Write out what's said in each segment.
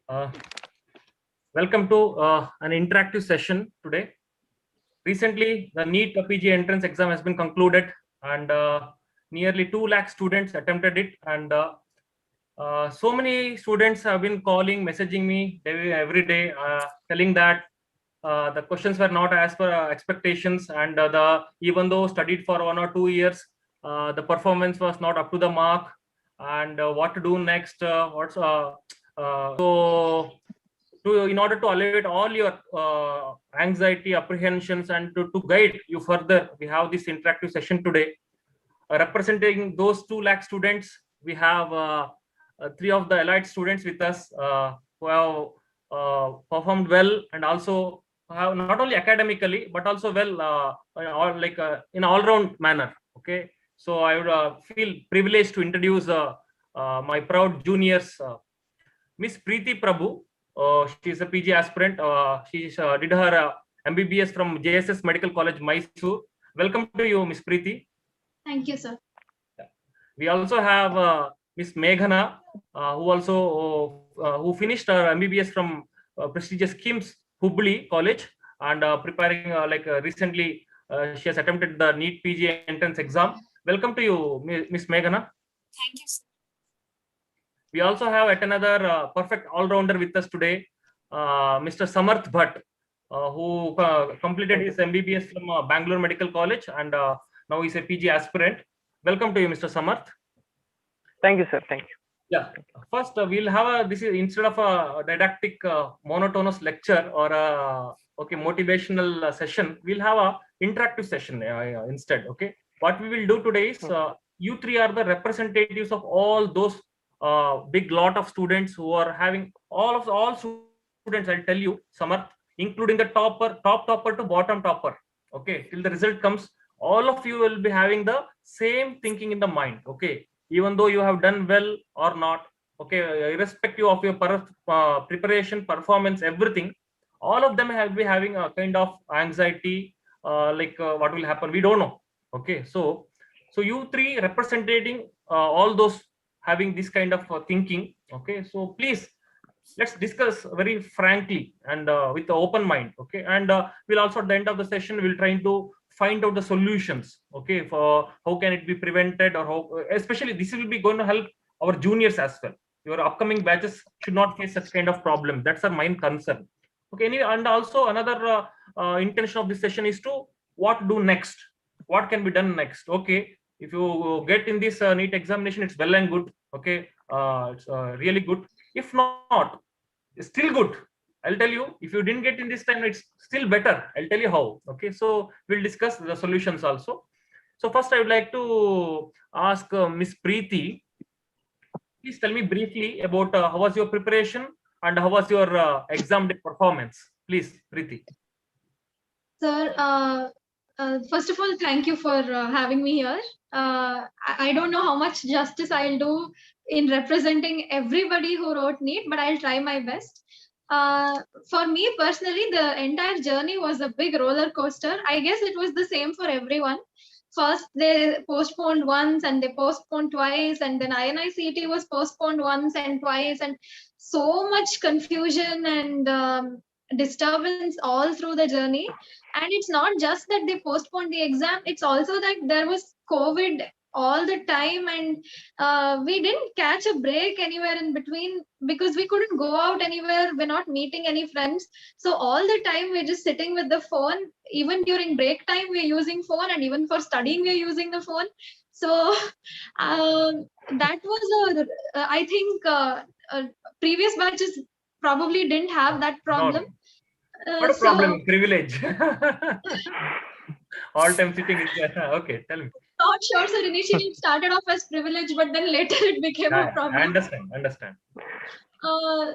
Uh, Welcome to an interactive session today. Recently, the NEET PG entrance exam has been concluded, and nearly 2 lakh students attempted it. And so many students have been calling, messaging me every day, telling that the questions were not as per expectations, and even though studied for 1 or 2 years, the performance was not up to the mark. And what to do next? In order to alleviate all your anxiety, apprehensions, and to guide you further, we have this interactive session today. Representing those 2 lakh students, we have 3 of the elite students with us who have performed well, and also have not only academically but also well in all-round manner. Okay, so I would feel privileged to introduce my proud juniors. Miss Priti Prabhu, she is a PG aspirant. She did her MBBS from JSS Medical College, Mysore. Welcome to you, Miss Priti. Thank you, sir. We also have Miss Meghana, who finished her MBBS from prestigious KIMS Hubli College, and preparing recently she has attempted the NEET PG entrance exam. Welcome to you, Miss Meghana. Thank you, sir. We also have yet another perfect all-rounder with us today, Mr. Samarth Bhatt, who completed his MBBS from Bangalore Medical College, and now he's a PG aspirant. Welcome to you, Mr. Samarth. Thank you, sir. Thank you. Yeah. First, we'll have this is instead of a didactic, monotonous lecture or a motivational session, we'll have a interactive session instead. Okay. What we will do today is you three are the representatives of all those big lot of students who are having all students. I'll tell you, Samarth, including the top topper to bottom topper. Okay, till the result comes, all of you will be having the same thinking in the mind. Okay, even though you have done well or not. Okay, irrespective of your preparation, performance, everything, all of them have been having a kind of anxiety, what will happen, we don't know. Okay, so you three representing all those having this kind of thinking. Okay, so please, let's discuss very frankly and with the open mind. Okay, and we'll also at the end of the session we'll try to find out the solutions. Okay, for how can it be prevented, or how, especially this will be going to help our juniors as well. Your upcoming batches should not face such kind of problem. That's our main concern. Okay, anyway, and also another intention of this session is to what do next, what can be done next. Okay, if you get in this NEET examination, it's well and good. Okay, it's really good. If not, it's still good. I'll tell you, if you didn't get in this time, it's still better. I'll tell you how. Okay, so we'll discuss the solutions also. So first, I would like to ask Miss Priti. Please tell me briefly about how was your preparation and how was your exam day performance. Please, Priti. Sir, first of all, thank you for having me here. I don't know how much justice I'll do in representing everybody who wrote NEET, but I'll try my best. For me personally, the entire journey was a big roller coaster. I guess it was the same for everyone. First, they postponed once and they postponed twice, and then INI-CET was postponed once and twice, and so much confusion and disturbance all through the journey. And it's not just that they postponed the exam, it's also that there was COVID all the time, and we didn't catch a break anywhere in between because we couldn't go out anywhere. We're not meeting any friends, so all the time we're just sitting with the phone. Even during break time we're using phone, and even for studying we're using the phone. So that was I think previous batches probably didn't have that problem. What a problem, privilege. All time sitting is okay, tell me. Not sure, sir. Initially it started off as privilege, but then later it became a problem. I understand.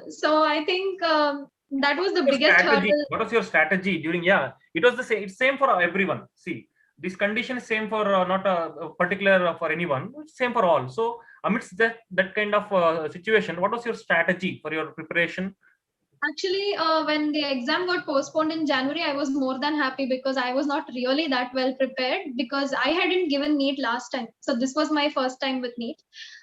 So I think that was the biggest hurdle. What was your strategy during? Yeah, it was the same. It's same for everyone. See, this condition is same for not a particular for anyone. It's same for all. So amidst that kind of situation, what was your strategy for your preparation? Actually, when the exam got postponed in January, I was more than happy because I was not really that well prepared because I hadn't given NEET last time. So this was my first time with NEET.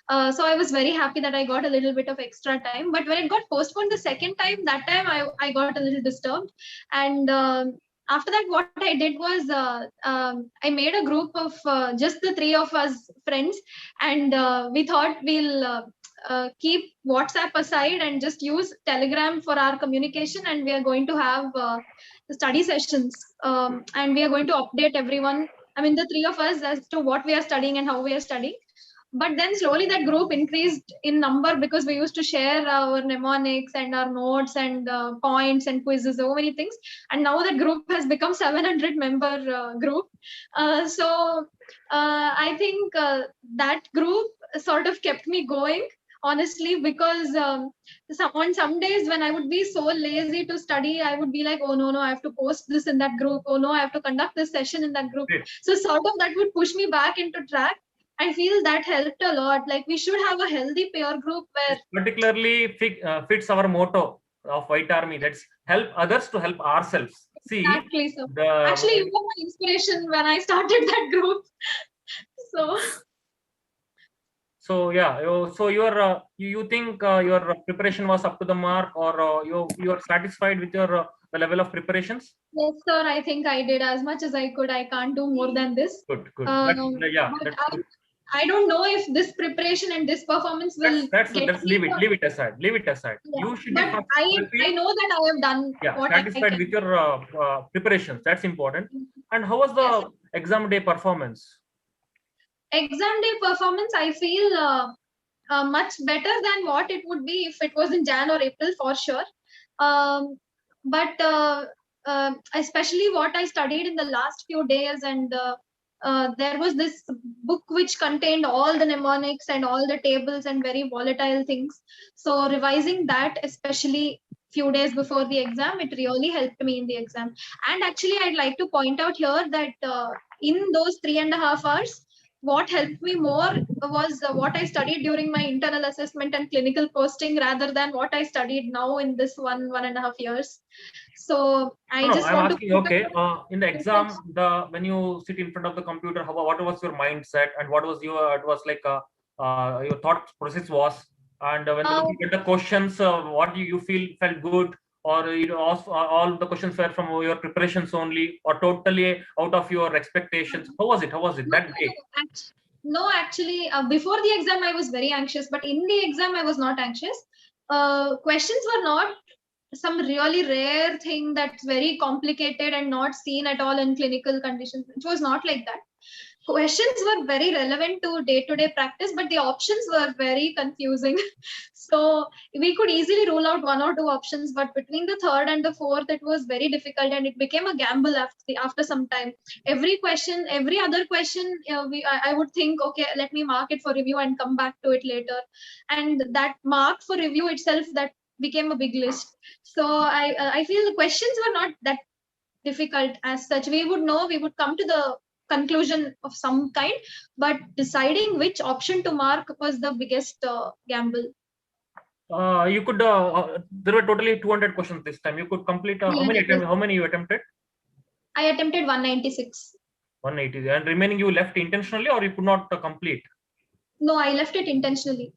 So I was very happy that I got a little bit of extra time. But when it got postponed the second time, that time I got a little disturbed. And after that, what I did was I made a group of just the three of us friends, and we thought we'll keep WhatsApp aside and just use Telegram for our communication. And we are going to have the study sessions, and we are going to update everyone. I mean, the three of us as to what we are studying and how we are studying. But then slowly that group increased in number because we used to share our mnemonics and our notes and points and quizzes, so many things. And now that group has become 700 member group. So I think that group sort of kept me going, honestly, because on some days when I would be so lazy to study, I would be like, oh no, I have to post this in that group. Oh no, I have to conduct this session in that group. Great. So sort of that would push me back into track. I feel that helped a lot. Like we should have a healthy peer group where particularly fits our motto of White Army. That's help others to help ourselves. See, exactly. So actually, you were my inspiration when I started that group. So yeah, so you think your preparation was up to the mark, or you are satisfied with your the level of preparations? Yes, sir. I think I did as much as I could. I can't do more than this. Good. But That's good. I don't know if this preparation and this performance will let's leave it aside. Leave it aside. Yeah. You should but I know that I have done what satisfied I can. with your preparations. That's important. And how was the exam day performance? Exam day performance, I feel much better than what it would be if it was in Jan or April, for sure. But especially what I studied in the last few days, and there was this book which contained all the mnemonics and all the tables and very volatile things. So revising that, especially few days before the exam, it really helped me in the exam. And actually, I'd like to point out here that in those 3.5 hours, what helped me more was what I studied during my internal assessment and clinical posting rather than what I studied now in this 1.5 years. So I'm asking, okay, in the exam, when you sit in front of the computer, what was your mindset, and what was your your thought process was, and when you get the questions, what you felt good, or all the questions were from your preparations only, or totally out of your expectations? How was it that day? No, actually, before the exam I was very anxious, but in the exam I was not anxious. Questions were not some really rare thing that's very complicated and not seen at all in clinical conditions. It was not like that. Questions were very relevant to day-to-day practice, but the options were very confusing. So we could easily rule out 1 or 2 options, but between the third and the fourth, it was very difficult, and it became a gamble after some time. Every other question, I would think, okay, let me mark it for review and come back to it later. And that mark for review itself, that became a big list. So I feel the questions were not that difficult as such. We would come to the conclusion of some kind, but deciding which option to mark was the biggest gamble. You could there were totally 200 questions this time. You could complete how many you attempted? I attempted 196. 180, and remaining you left intentionally, or you could not complete? No, I left it intentionally.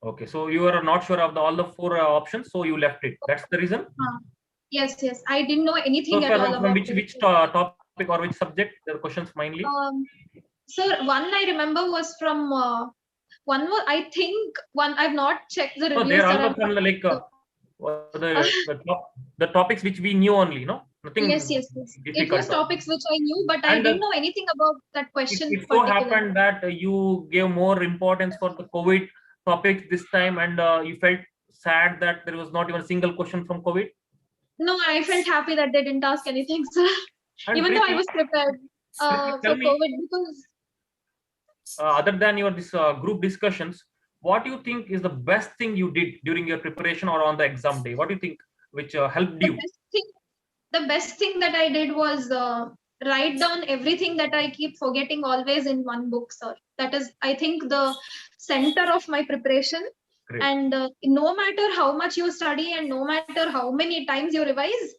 Okay, so you are not sure of all the 4 options, so you left it. That's the reason? Yes. I didn't know anything at all from which topic or which subject the questions mainly? Sir, one I remember was from one more. I think one I've not checked the reviews. They are all from the topics which we knew only, no? Nothing. Yes. It was topics which I knew, but I didn't know anything about that question. It so happened that you gave more importance for the COVID topics this time, and you felt sad that there was not even a single question from COVID? No, I felt happy that they didn't ask anything, sir. Even though I was prepared for COVID, because other than your group discussions, what do you think is the best thing you did during your preparation or on the exam day? What do you think which helped you? The best thing that I did was write down everything that I keep forgetting always in one book, sir. That is, I think, the center of my preparation. Great. And no matter how much you study and no matter how many times you revise,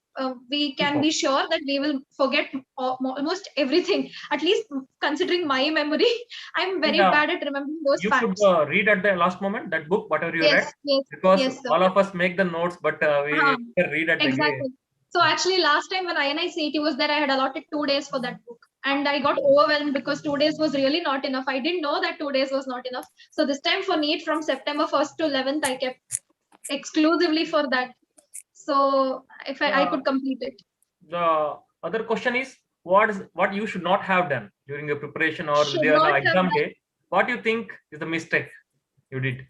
we can be sure that we will forget almost everything. At least considering my memory, I'm very bad at remembering those you facts. should read at the last moment that book, whatever you read, Yes, because yes, sir. all of us make the notes, but we read at Exactly. So actually, last time when INI CET was there, I had allotted 2 days for that book, and I got overwhelmed because 2 days was really not enough. I didn't know that 2 days was not enough. So this time for NEET, from September 1st to 11th, I kept exclusively for that. So if I could complete it. The other question is, what you should not have done during your preparation or Should the not have exam done. day? What you think is the mistake you did?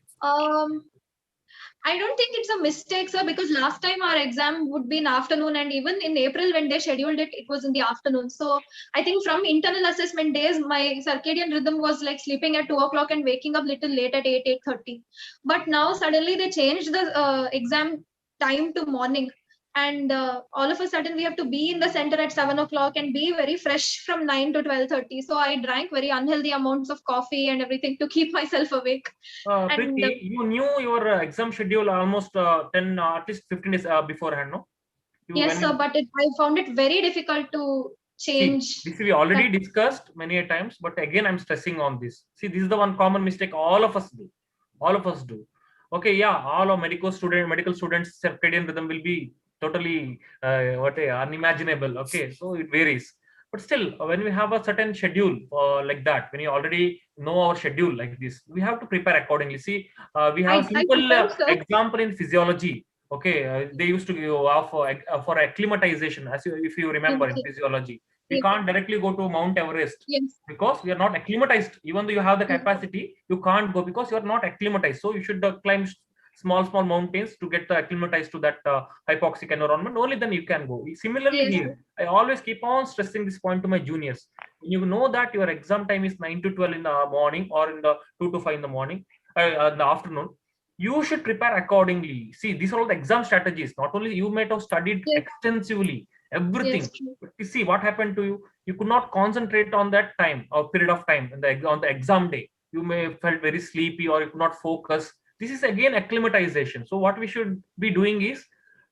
I don't think it's a mistake, sir, because last time our exam would be in afternoon, and even in April when they scheduled it, it was in the afternoon. So I think from internal assessment days, my circadian rhythm was like sleeping at 2 o'clock and waking up little late at 8:30. But now suddenly they changed the exam time to morning. And all of a sudden we have to be in the center at 7 o'clock and be very fresh from 9 to 12:30. So I drank very unhealthy amounts of coffee and everything to keep myself awake. Priti, you knew your exam schedule almost 10, at least 15 days beforehand, no? Yes, sir, but I found it very difficult to change. See, this we already discussed many a times, but again, I'm stressing on this. See, this is the one common mistake all of us do. All of us do. Okay, yeah, all of medical students, circadian rhythm will be totally unimaginable. Okay, so it varies. But still, when we have a certain schedule like that, when you already know our schedule like this, we have to prepare accordingly. See, we have a simple example in physiology. Okay, they used to go for acclimatization, as if you remember in physiology. We can't directly go to Mount Everest because we are not acclimatized. Even though you have the capacity, you can't go because you are not acclimatized. So you should climb small mountains to get acclimatized to that hypoxic environment. Only then you can go. Similarly here, I always keep on stressing this point to my juniors. You know that your exam time is 9 to 12 in the morning or in the 2 to 5 in the morning, in the afternoon. You should prepare accordingly. See, these are all the exam strategies. Not only you might have studied extensively, everything. But you see what happened to you. You could not concentrate on that time or period of time on the exam day. You may have felt very sleepy or you could not focus. This is again acclimatization. So what we should be doing is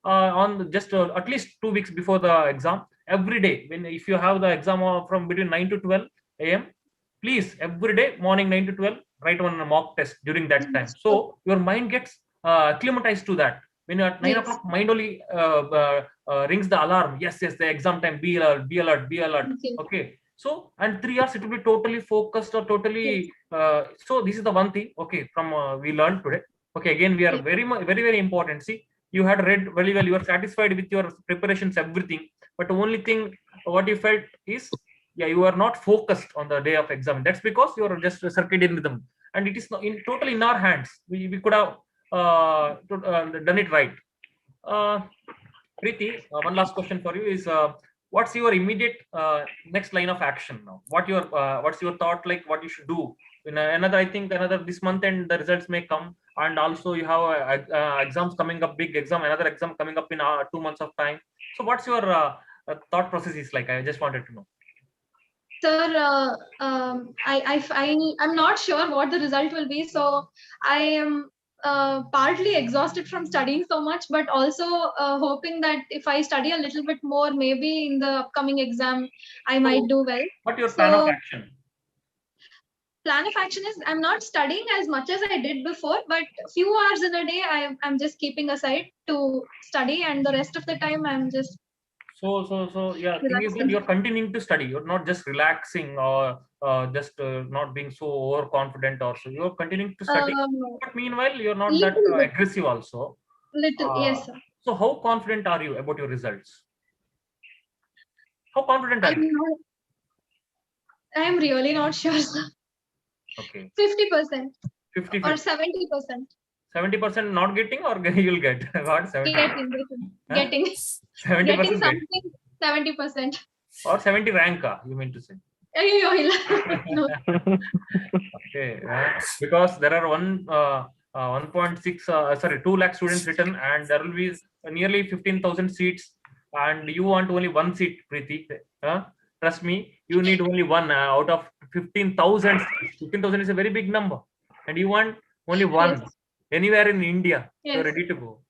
on just at least 2 weeks before the exam, every day, if you have the exam from between 9 to 12 a.m., please every day morning 9 to 12 write one mock test during that time. So your mind gets acclimatized to that. When you're at 9 o'clock, mind only rings the alarm. Yes, the exam time. Be alert, be alert, be alert. Okay. So, and 3 hours it will be totally focused or totally. So this is the one thing. Okay, from we learned today. Okay, again we are very important. See, you had read very well. You are satisfied with your preparations, everything. But the only thing what you felt is, you are not focused on the day of exam. That's because you are just a circadian rhythm, and it is totally in our hands. We could have done it right. Priti, one last question for you is, what's your immediate next line of action now? What's your thought, like what you should do? I think another this month and the results may come, and also you have exams coming up, big exam, another exam coming up in 2 months of time. So what's your thought process is like? I just wanted to know. Sir, I'm not sure what the result will be, so I am partly exhausted from studying so much, but also hoping that if I study a little bit more, maybe in the upcoming exam, I might do well. What's your plan of action? Plan of action is, I'm not studying as much as I did before, but a few hours in a day, I'm just keeping aside to study, and the rest of the time, I'm just yeah, thing is that you're continuing to study. You're not just relaxing or just not being so overconfident or so. You're continuing to study. But meanwhile, you're not that aggressive also. Yes, sir. So how confident are you about your results? How confident are you? I'm really not sure, sir. Okay. 50%. 50 or 70%. 70% not getting, or you'll get what? 70%? Getting 70% getting something. 70%. Or 70 rank, you mean to say? No. Okay, because there are 1.6 2 lakh students written, and there will be nearly 15,000 seats, and you want only one seat, Priti. Trust me, you need only one out of 15,000. 15,000 is a very big number, and you want only one. anywhere in India, you're Yes. ready to go.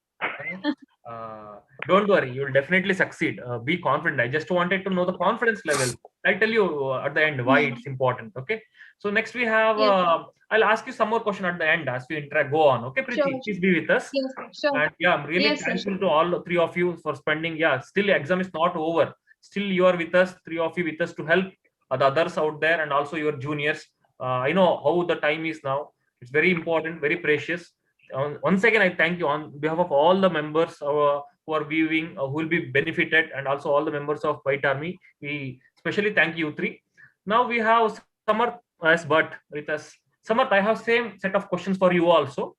Don't worry, you'll definitely succeed. Be confident. I just wanted to know the confidence level. I'll tell you at the end why it's important. Okay. So next we have. Yes. I'll ask you some more question at the end as we go on. Okay, Sure. Priti, please be with us. Yes, sure. And yeah, I'm really Yes, sir. thankful to all three of you for spending. Yeah, still exam is not over. Still you are with us, three of you with us to help the others out there and also your juniors. I know how the time is now. It's very important, very precious. Once again, I thank you on behalf of all the members who are viewing, who will be benefited, and also all the members of White Army. We especially thank you three. Now we have Samarth as but with us. Samarth, I have same set of questions for you also.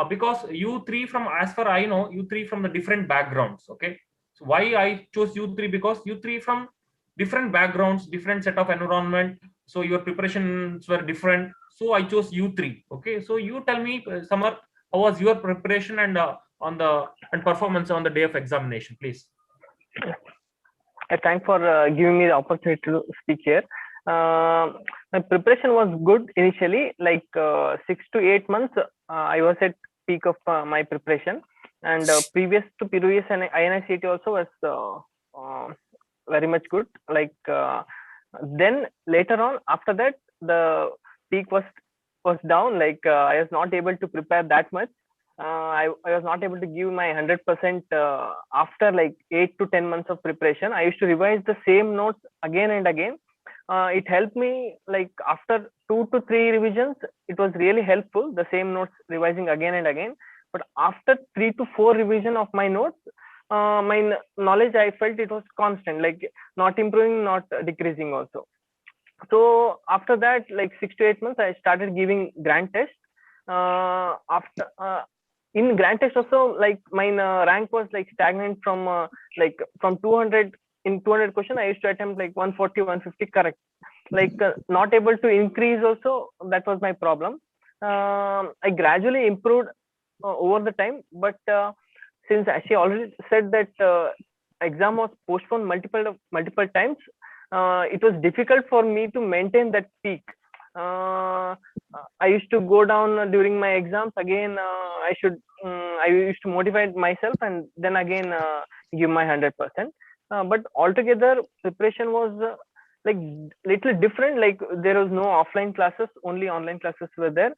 Because you three from, as far I know, you three from the different backgrounds. Okay, so why I chose you three? Because you three from different backgrounds, different set of environment. So your preparations were different. So I chose you three. Okay, so you tell me, Samarth, how was your preparation and and performance on the day of examination, please? I thank for giving me the opportunity to speak here. My preparation was good initially, like 6 to 8 months. I was at peak of my preparation, and previous to previous and INICET also was very much good. Like then later on, after that, the peak was down. Like I was not able to prepare that much. I was not able to give my 100% after like 8 to 10 months of preparation. I used to revise the same notes again and again. It helped me, like after 2 to 3 revisions, it was really helpful, the same notes revising again and again. But after 3 to 4 revision of my notes, my knowledge, I felt it was constant, like not improving, not decreasing also. So after that, like 6 to 8 months, I started giving grand test. In grand test also, like my rank was like stagnant from from 200. In 200 question, I used to attempt like 140, 150 correct. Like not able to increase also, that was my problem. I gradually improved over the time, but since she already said that exam was postponed multiple times, it was difficult for me to maintain that peak. I used to go down during my exams again. I used to motivate myself and then again give my 100%. But altogether, preparation was like little different. Like there was no offline classes, only online classes were there.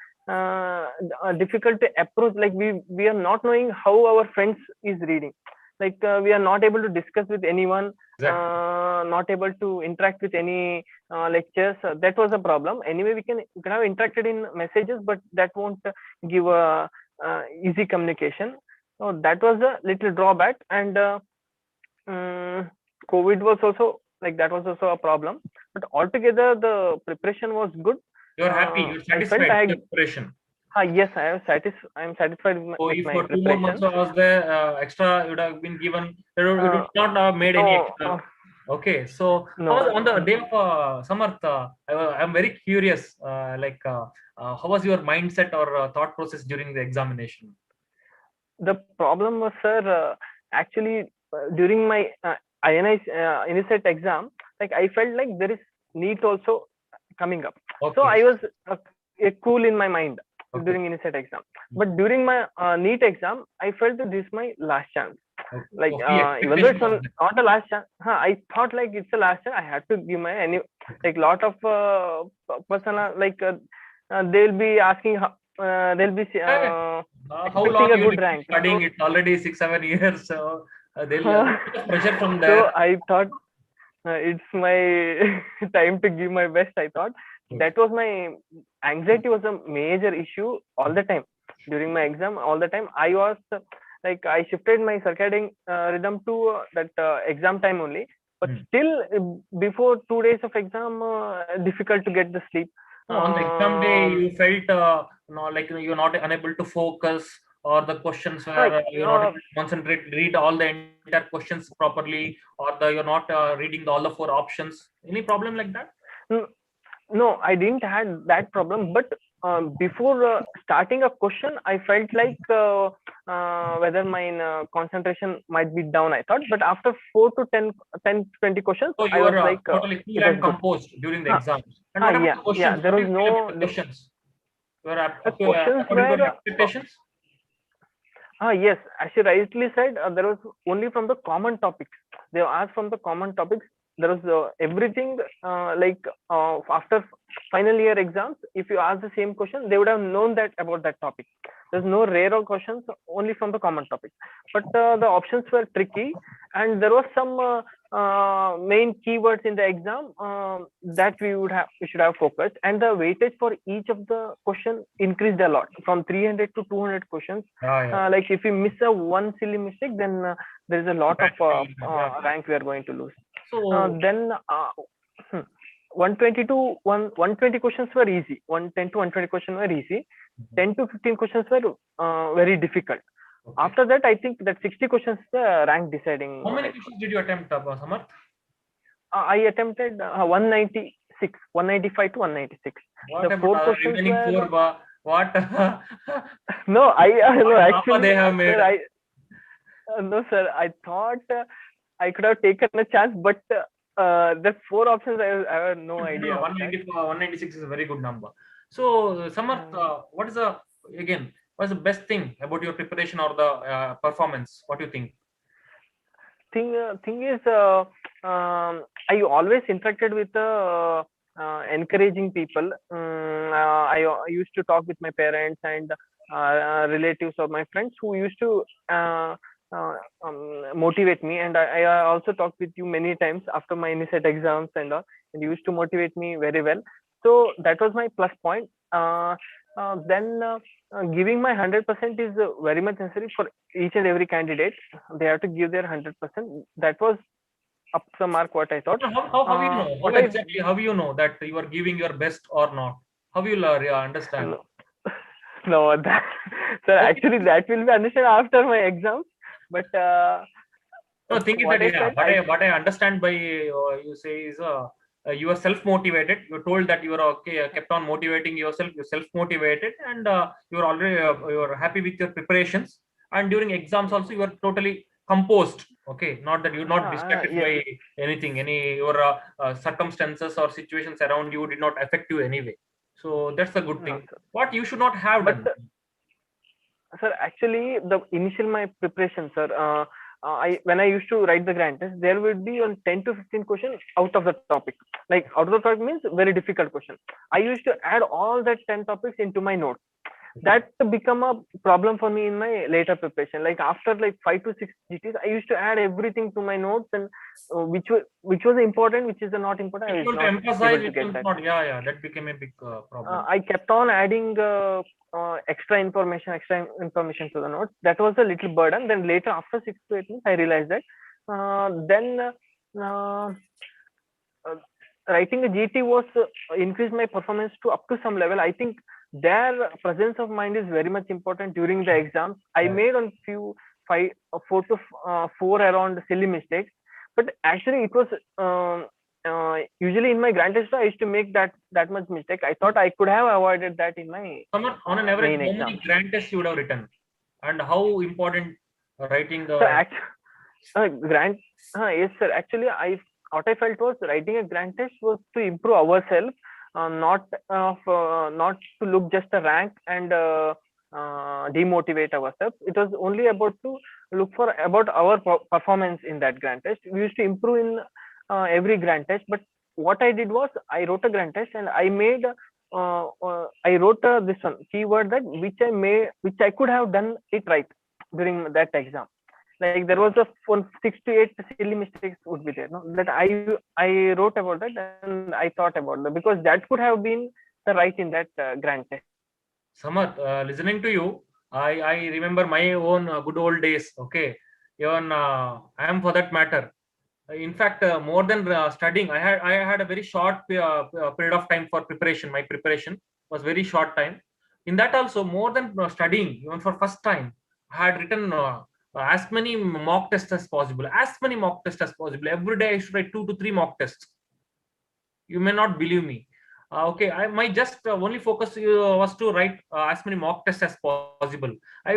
Difficult to approach. Like we are not knowing how our friends is reading. Like we are not able to discuss with anyone. Exactly. Not able to interact with any lectures. That was a problem. Anyway, we can have interacted in messages, but that won't give a easy communication. So that was a little drawback. And COVID was also like, that was also a problem. But altogether, the preparation was good. You're happy. You're satisfied with the preparation. Yes, I am satisfied with so with if my for 2 preparation. more months was there extra, you would have been given. It would not have made any extra. Okay, so on the day of Samarth, I'm very curious. How was your mindset or thought process during the examination? The problem was, sir, actually during my INICET exam, like I felt like there is NEET also coming up. Okay. So I was cool in my mind. Okay. During INICET exam, but during my NEET exam, I felt that this is my last chance. Okay. Like even though it's not a last chance, I thought like it's a last chance. I had to give my like lot of person like they'll be asking they'll be how long a you good rank. Studying? So, it's already 6-7 years, so they'll pressure from there. So I thought it's my time to give my best. I thought. That was my anxiety was a major issue all the time during my exam. All the time I was like I shifted my circadian rhythm to that exam time only. But still, before 2 days of exam, difficult to get the sleep. On the exam day, you felt like you're not unable to focus, or the questions were you're not able to concentrate, read all the entire questions properly, or you're not reading all the 4 options. Any problem like that? No, I didn't have that problem. But before starting a question, I felt like whether my concentration might be down, I thought. But after 4 to 10, 20 questions, so you I was were like totally cool and composed during the exam. And there was no questions. You are up The to questions according to your were expectations. yes, as you rightly said, there was only from the common topics. They asked from the common topics. There was everything after final year exams. If you ask the same question, they would have known that about that topic. There's no rare questions, only from the common topics. But the options were tricky, and there was some main keywords in the exam that we should have focused, and the weightage for each of the question increased a lot from 300 to 200 questions. Like if you miss a one silly mistake, then there is a lot of rank we are going to lose. So Then 120 to 120 questions were easy. 110 to 120 questions were easy. 10 to 15 questions were very difficult. okay. After that, I think that 60 questions rank deciding. How many questions did you attempt, Samarth? I attempted 196, 195 to 196. What The about four the questions remaining were, four? What? no, no, What actually, they have made? sir, no, sir. I thought I could have taken a chance, but the four options I have no idea. 196 is a very good number. So, Samarth, what is what's the best thing about your preparation or the performance? What do you think? Thing is, I always interacted with encouraging people. I used to talk with my parents and relatives or my friends who used to motivate me, and I also talked with you many times after my NEET exams and all, and you used to motivate me very well. So that was my plus point. Then giving my 100% is very much necessary for each and every candidate. They have to give their 100%. That was up to the mark what I thought. How you know? How you know that you are giving your best or not? How you understand? No, that, sir, actually that will be understood after my exams. But no, think is that what I understand by you say is you are self-motivated. You told that you are kept on motivating yourself. You're self-motivated, and you're already you're happy with your preparations. And during exams also, you are totally composed. Okay, not that you're not distracted by anything. Any your circumstances or situations around you did not affect you anyway. So that's a good thing. What you should not have done. Sir, actually, the initial my preparation, sir. When I used to write the grant test, there would be on 10 to 15 questions out of the topic. Like out of the topic means very difficult question. I used to add all that 10 topics into my notes. That become a problem for me in my later preparation. Like after like 5 to 6 GTs, I used to add everything to my notes, and which was important, which is not important. I was not emphasize able to get that. That became a big problem. I kept on adding extra information to the notes. That was a little burden. Then later, after 6 to 8 months, I realized that. Then writing a GT was increased my performance to up to some level. I think their presence of mind is very much important during the exams. I made on few 4 to 4 around silly mistakes, but actually it was usually in my grant test I used to make that much mistake. I thought I could have avoided that in my on an average, how many grant tests you would have written, and how important writing the grant? Yes, sir. Actually, what I felt was writing a grant test was to improve ourselves, not to look just a rank and demotivate ourselves. It was only about to look for about our performance in that grant test. We used to improve in every grant test. But what I did was I wrote a grant test, and I made I wrote this one keyword that which I could have done it right during that exam. Like there was a 6 to 8 silly mistakes would be there. No? That I wrote about that, and I thought about that, because that could have been the right in that grant test. Samarth, listening to you, I remember my own good old days. Okay, even I am for that matter. In fact, more than studying, I had a very short period of time for preparation. My preparation was very short time. In that also, more than studying, even for first time, I had written as many mock tests as possible. Every day I should write 2 to 3 mock tests. You may not believe me. Okay, my just only focus was to write as many mock tests as possible. I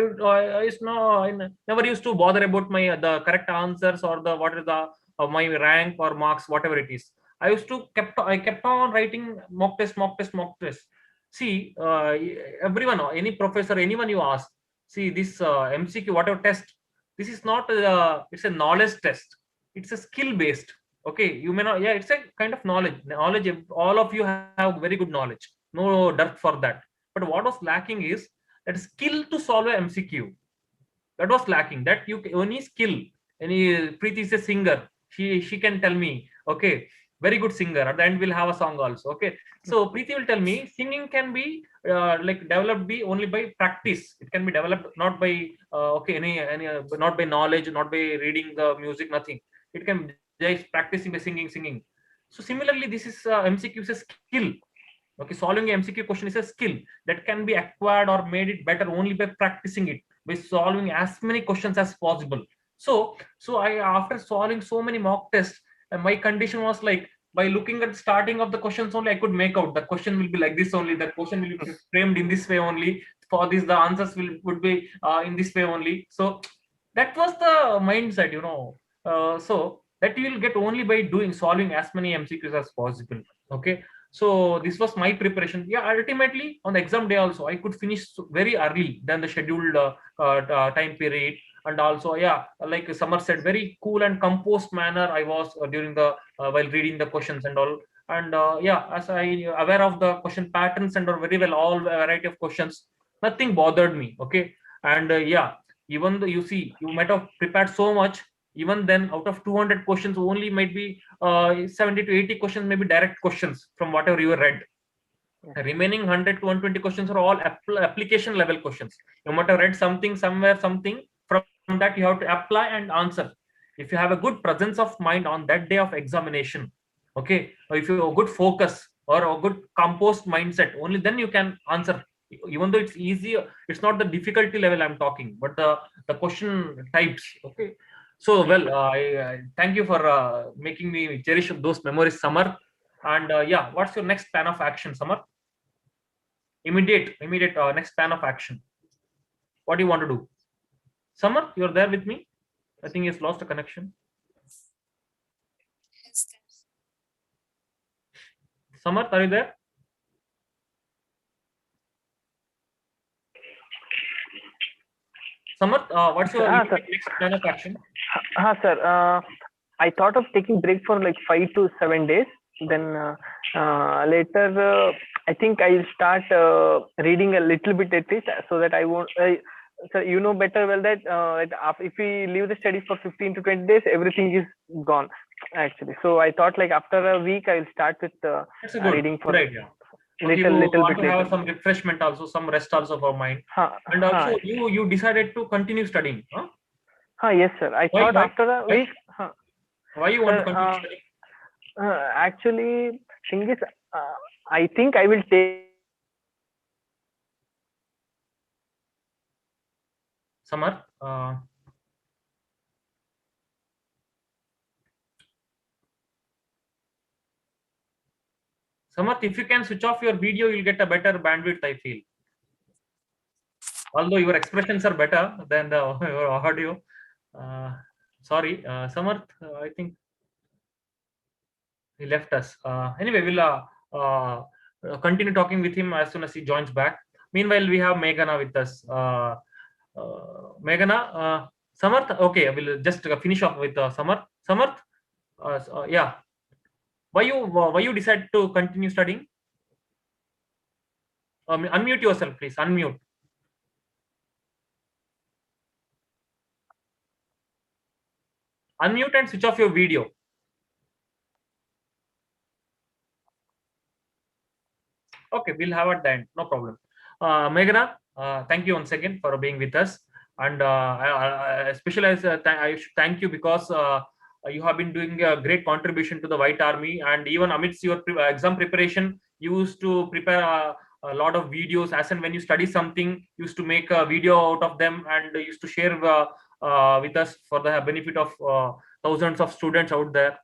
never used to bother about my the correct answers or the what is the my rank or marks, whatever it is. I kept on writing mock test. see, everyone, any professor, anyone you ask, see this MCQ, whatever test, this is not it's a knowledge test. It's a skill based. Okay, you may not, yeah, it's a kind of knowledge. All of you have very good knowledge, no doubt for that. But what was lacking is that skill to solve a MCQ. That was lacking. That you any skill, any Priti is a singer, she can tell me, okay, very good singer, at the end we'll have a song also. Okay, so Priti will tell me singing can be like developed be only by practice. It can be developed not by okay, any not by knowledge, not by reading the music, nothing. It can just practicing by singing. So similarly, this is MCQ is a skill. Okay, solving a MCQ question is a skill that can be acquired or made it better only by practicing it, by solving as many questions as possible. So I, after solving so many mock tests, my condition was like, by looking at the starting of the questions only, I could make out the question will be like this only, the question will be framed in this way only. For this, the answers would be in this way only. So that was the mindset, so that you will get only by doing solving as many MCQs as possible. Okay, so this was my preparation. Yeah, ultimately on the exam day also I could finish very early than the scheduled time period. And also, yeah, like Samarth said, very cool and composed manner I was during the while reading the questions and all. And yeah, as I aware of the question patterns and very well all variety of questions, nothing bothered me. Okay, and yeah, even though you see you might have prepared so much, even then out of 200 questions only might be 70 to 80 questions may be direct questions from whatever you read. Remaining 100 to 120 questions are all application level questions. You might have read something somewhere, something from that you have to apply and answer. If you have a good presence of mind on that day of examination, okay, or if you have a good focus or a good composed mindset, only then you can answer. Even though it's easy, it's not the difficulty level I'm talking, but the question types. Okay, so well, I thank you for making me cherish those memories, Samar. And yeah, what's your next plan of action, Samar? Immediate next plan of action. What do you want to do? Samar, you're there with me? I think he's lost a connection. Samar, are you there? Samar, what's your next plan of action? Sir, I thought of taking break for like 5 to 7 days. Then later, I think I'll start reading a little bit at least, so that I won't. So you know better well that if we leave the study for 15 to 20 days, everything is gone actually. So I thought like after a week I'll start with reading for good idea. little bit to have some refreshment also, some rest also for mind. And also you decided to continue studying, huh? Yes, sir. I thought after a week. Why you want to continue studying? Actually, thing is, I think I will take. Samar, Samarth, if you can switch off your video, you'll get a better bandwidth, I feel. Although your expressions are better than your audio. Sorry, Samarth, I think he left us. Anyway, we'll continue talking with him as soon as he joins back. Meanwhile, we have Meghana with us. Meghana, Samarth, okay, we'll just finish off with Samarth. Samarth, yeah. Why you decided to continue studying? Unmute yourself, please. Unmute. Unmute and switch off your video. Okay, we'll have it then. No problem. Meghana, thank you once again for being with us. And especially I should thank you because you have been doing a great contribution to the White Army. And even amidst your exam preparation, you used to prepare a lot of videos. As and when you study something, you used to make a video out of them and used to share with us for the benefit of thousands of students out there.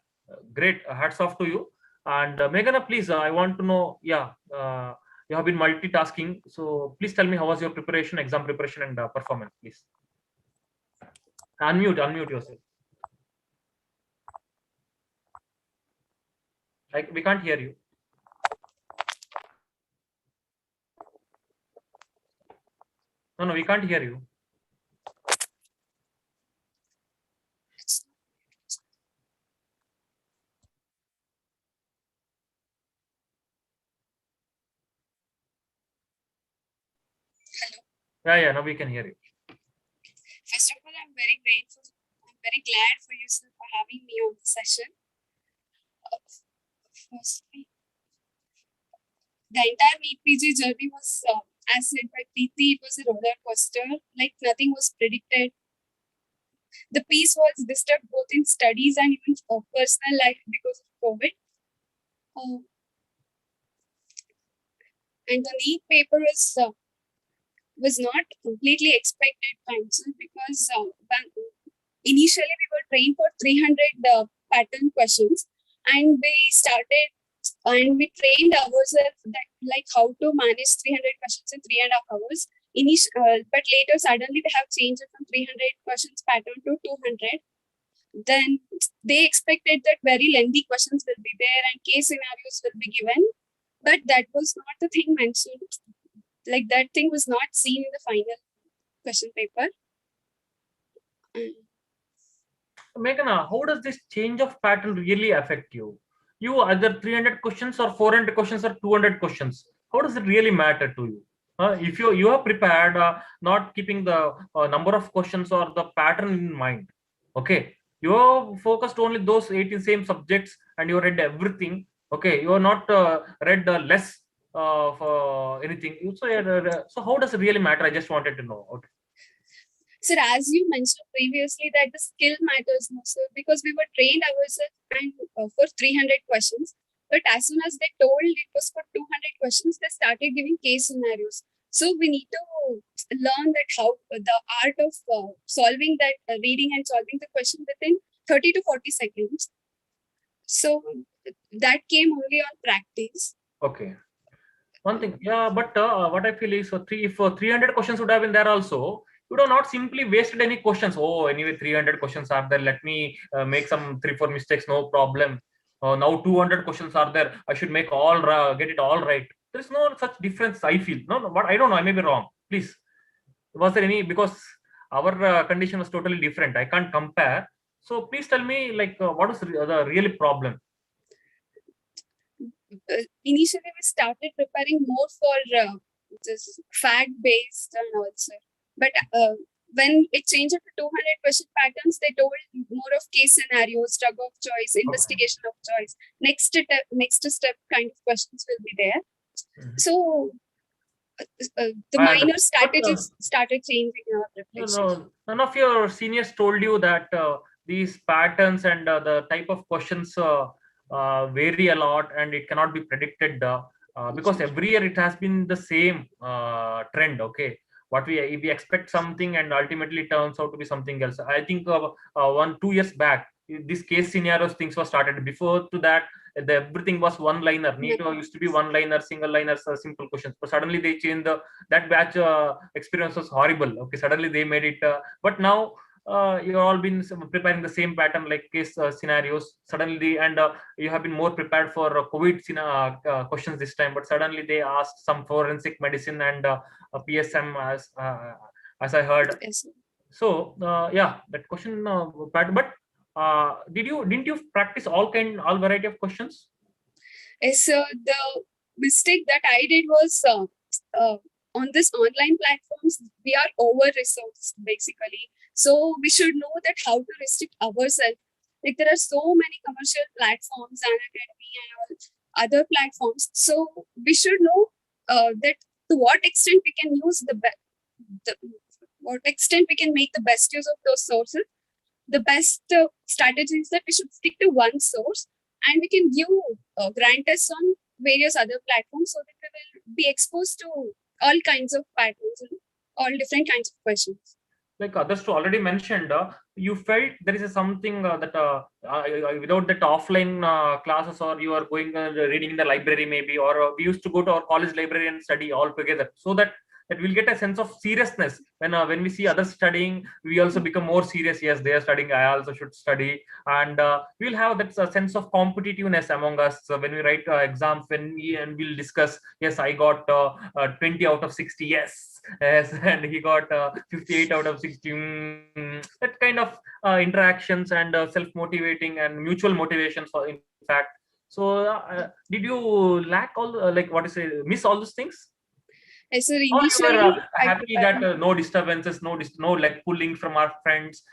Great. Hats off to you. And Meghana, please, I want to know, yeah, you have been multitasking. So please tell me how was your preparation, exam preparation and performance, please. Unmute yourself. We can't hear you. No, we can't hear you. Hello. Yeah, now we can hear you. First of all, I'm very grateful. I'm very glad for you, sir, for having me on the session. Firstly, the entire NEET PG journey was, as said by Priti, it was a roller coaster. Like nothing was predicted. The peace was disturbed both in studies and even personal life because of COVID. And the NEET paper was not completely expected, counsel, because initially we were trained for 300 pattern questions, and we trained ourselves that like how to manage 300 questions in 3.5 hours. But later suddenly they have changed it from 300 questions pattern to 200. Then they expected that very lengthy questions will be there and case scenarios will be given, but that was not the thing mentioned. Like that thing was not seen in the final question paper. Meghana, how does this change of pattern really affect you? You either 300 questions or 400 questions or 200 questions. How does it really matter to you? If you are prepared, not keeping the number of questions or the pattern in mind, okay, you are focused only those 18 same subjects and you read everything. Okay, you are not read less for anything. So how does it really matter? I just wanted to know. Okay. Sir, as you mentioned previously that the skill matters more, sir, because we were trained ourselves and for 300 questions. But as soon as they told it was for 200 questions, they started giving case scenarios. So we need to learn that how the art of solving that, reading and solving the question within 30 to 40 seconds. So that came only on practice. Okay. One thing, yeah, but what I feel is if 300 questions would have been there also, you would have not simply wasted any questions. Oh, anyway, 300 questions are there. Let me make some 3-4 mistakes, no problem. Now 200 questions are there. I should make get it all right. There is no such difference, I feel. No, but I don't know. I may be wrong. Please, was there any? Because our condition was totally different. I can't compare. So please tell me, like, what is the real problem? Initially we started preparing more for this fact-based and also, but when it changed to 200 question patterns, they told more of case scenarios, drug of choice, investigation of choice, next step kind of questions will be there. So the minor strategies started changing in our preparation. None of your seniors told you that these patterns and the type of questions vary a lot and it cannot be predicted because every year it has been the same trend. Okay, what we expect something and ultimately turns out to be something else. I think 1-2 years back, this case scenarios things were started. Before to that, everything was one liner. NEET used to be one liner, single liners, simple questions. But suddenly they changed that batch. Experience was horrible. Okay, suddenly they made it. But now you all been preparing the same pattern like case scenarios. Suddenly, and you have been more prepared for COVID questions this time. But suddenly they asked some forensic medicine and PSM as I heard. Yes. So yeah, that question pattern. But didn't you practice all variety of questions? Yes, the mistake that I did was on this online platforms, we are over-resourced basically. So we should know that how to restrict ourselves. Like there are so many commercial platforms and academy and all other platforms. So we should know that to what extent we can use what extent we can make the best use of those sources. The best strategy is that we should stick to one source and we can give grant tests on various other platforms so that we will be exposed to all kinds of patterns and all different kinds of questions. Like others already mentioned, you felt there is something that without that offline classes or you are going reading in the library maybe, or we used to go to our college library and study all together. So that that we'll get a sense of seriousness when we see others studying. We also become more serious. Yes, they are studying, I also should study. And we'll have that sense of competitiveness among us when we write exams, and we'll discuss, yes, I got 20 out of 60, yes, and he got 58 out of 60. That kind of interactions and self-motivating and mutual motivations, in fact. So did you lack all miss all those things? So Or you initially, were I happy that no disturbances, no like pulling from our friends,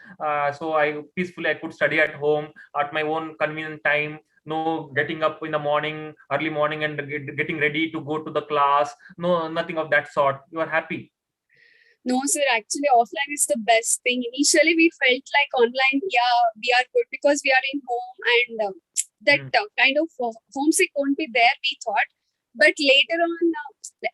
so I peacefully I could study at home at my own convenient time, no getting up in the morning, early morning, and getting ready to go to the class, no, nothing of that sort. You are happy? No, sir, actually offline is the best thing. Initially, we felt like online, yeah, we are good because we are in home, and that kind of homesick won't be there, we thought. But later on,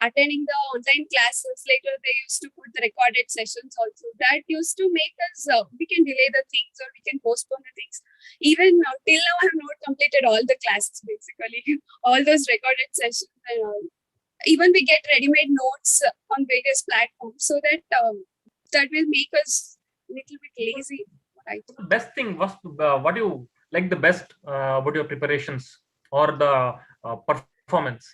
attending the online classes, later they used to put the recorded sessions also. That used to make us, we can delay the things or we can postpone the things. Even till now, I have not completed all the classes, basically, all those recorded sessions and all. Even we get ready-made notes on various platforms, so that that will make us a little bit lazy. Right? The best thing was what you like the best about your preparations or the performance?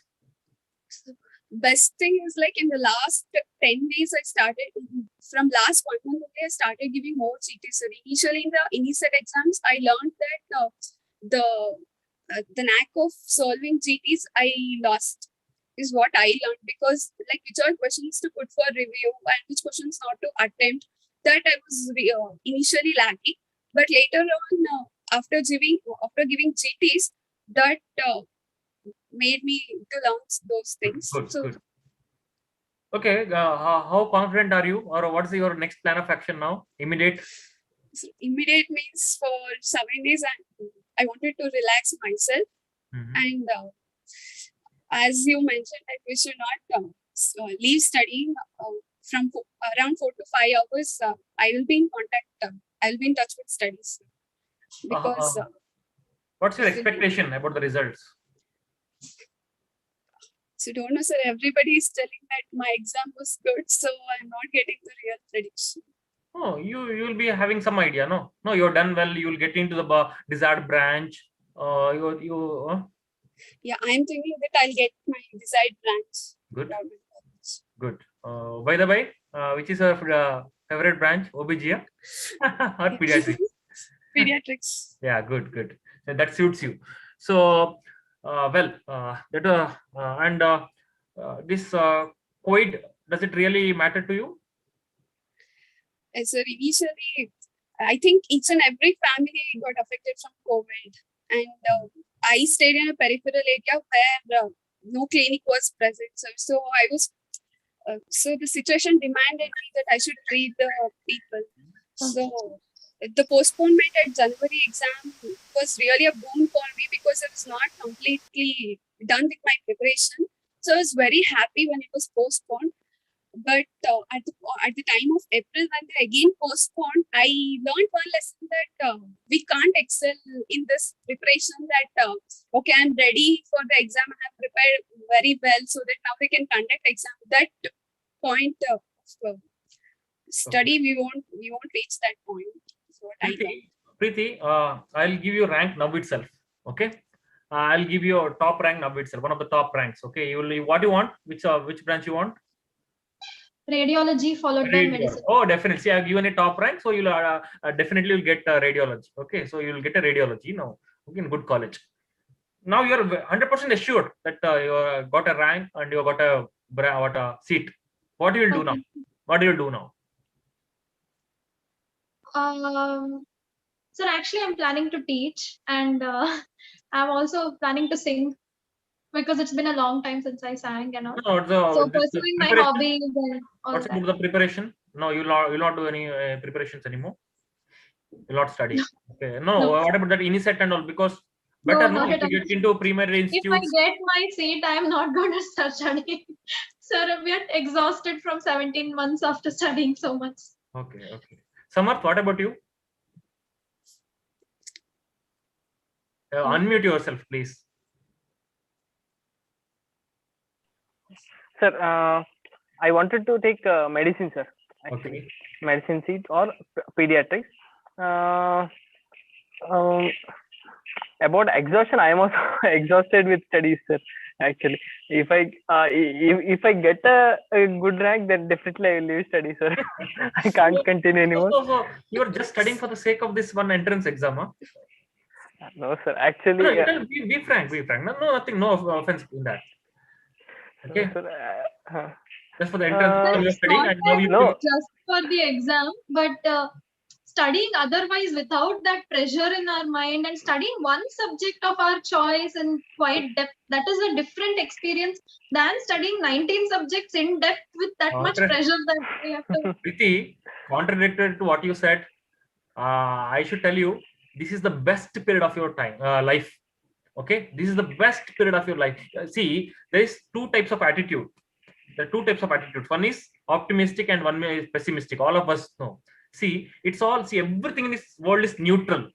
So best thing is like in the last 10 days, I started from last 1 month only. I started giving more GTs. So initially in the INISET exams, I learned that the knack of solving GTs I lost. Is what I learned, because like which are questions to put for review and which questions not to attempt, that I was initially lacking. But later on, after giving GTs, that made me to learn those things. Good. Okay, how confident are you, or what's your next plan of action now? Immediate? So immediate means for 7 days, I wanted to relax myself. And as you mentioned, that we should not leave studying from around 4 to 5 hours. I will be in contact. I will be in touch with studies, because. What's your expectation about the results? So don't know, sir. Everybody is telling that my exam was good, so I'm not getting the real prediction. Oh, you will be having some idea, no? No, you're done well. You will get into the desired branch. Yeah, I'm thinking that I'll get my desired branch. Good. By the way, which is your favorite branch? OBGA or pediatrics? Pediatrics. Yeah, good. That suits you. So, this COVID, does it really matter to you? So initially, I think each and every family got affected from COVID, and I stayed in a peripheral area where no clinic was present. So I was. So the situation demanded me that I should treat the people. So the postponement at January exam was really a boon for me, because I was not completely done with my preparation. So I was very happy when it was postponed. But at the time of April, when they again postponed, I learned one lesson that we can't excel in this preparation. That okay, I'm ready for the exam. I have prepared very well, so that now we can conduct exam. That point of study, we won't reach that point. Is what I learned. Priti, I'll give you rank now itself. Okay, I'll give you a top rank now itself. One of the top ranks. Okay, you will. What do you want? Which branch you want? Radiology followed by medicine. Oh, definitely. See, I've given a top rank, so you'll definitely will get radiology. Okay, so you'll get a radiology now. Okay, in good college. Now you're 100% assured that you got a rank and you got a seat. What you will do now? What do you do now? So actually, I'm planning to teach, and I'm also planning to sing, because it's been a long time since I sang and all. So pursuing my hobbies and all what's that. about the preparation? No, you'll not do any preparations anymore. You'll not study. Okay. No. What about that INISET and all? Because better if you get into primary institutes. If I get my seat, I'm not going to start studying. Sir, we are exhausted from 17 months after studying so much. Okay. Samarth, what about you? Unmute yourself, please. Sir, I wanted to take medicine, sir. Actually, Okay. medicine seat or pediatrics. Uh, um, about exhaustion, I am also exhausted with studies, sir. Actually, if I get a good rank, then definitely I will leave studies, sir. I can't continue anymore. So you are just studying for the sake of this one entrance exam, huh? No, sir. No, Actually, be frank, be frank. No, nothing, no offense in that. no, Okay, sir. just for the entrance Uh, exam you are It's studying, not and now that you no, just for the exam, but studying otherwise without that pressure in our mind and studying one subject of our choice in quite depth, that is a different experience than studying 19 subjects in depth with that much pressure that we have to. Priti, contradicted to what you said, I should tell you, this is the best period of your time, life. Okay, this is the best period of your life. See, there is two types of attitude. There are two types of attitude. One is optimistic and one is pessimistic. All of us know. See, it's all, see, everything in this world is neutral.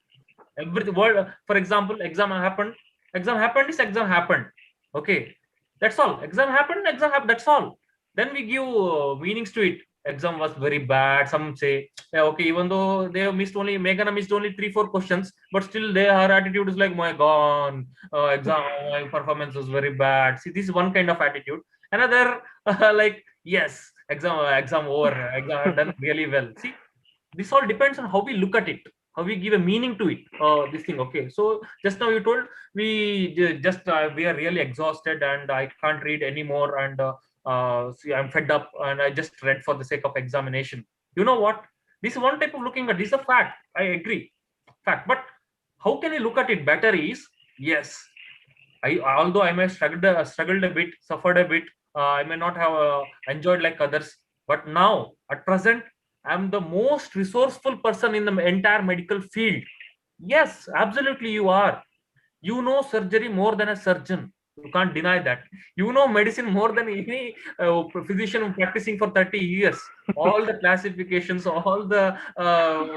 Every world, for example, exam happened is exam happened. Okay, that's all. Exam happened, exam happened, that's all. Then we give meanings to it. Exam was very bad, some say. Yeah, okay, even though they have missed only, Meghana missed only 3-4 questions, but still her attitude is like, my god, exam, my performance was very bad. See, this is one kind of attitude. Another, like, yes, exam over, exam done really well. See, this all depends on how we look at it, how we give a meaning to it, this thing. Okay, so just now you told, we are really exhausted and I can't read anymore, and see, I'm fed up and I just read for the sake of examination. You know what, this is one type of looking at, this is a fact, I agree, fact. But how can we look at it better is, yes, although I may struggled a bit, suffered a bit, I may not have enjoyed like others, but now at present I'm the most resourceful person in the entire medical field. Yes, absolutely, you are. You know surgery more than a surgeon. You can't deny that. You know medicine more than any physician practicing for 30 years. All the classifications, all the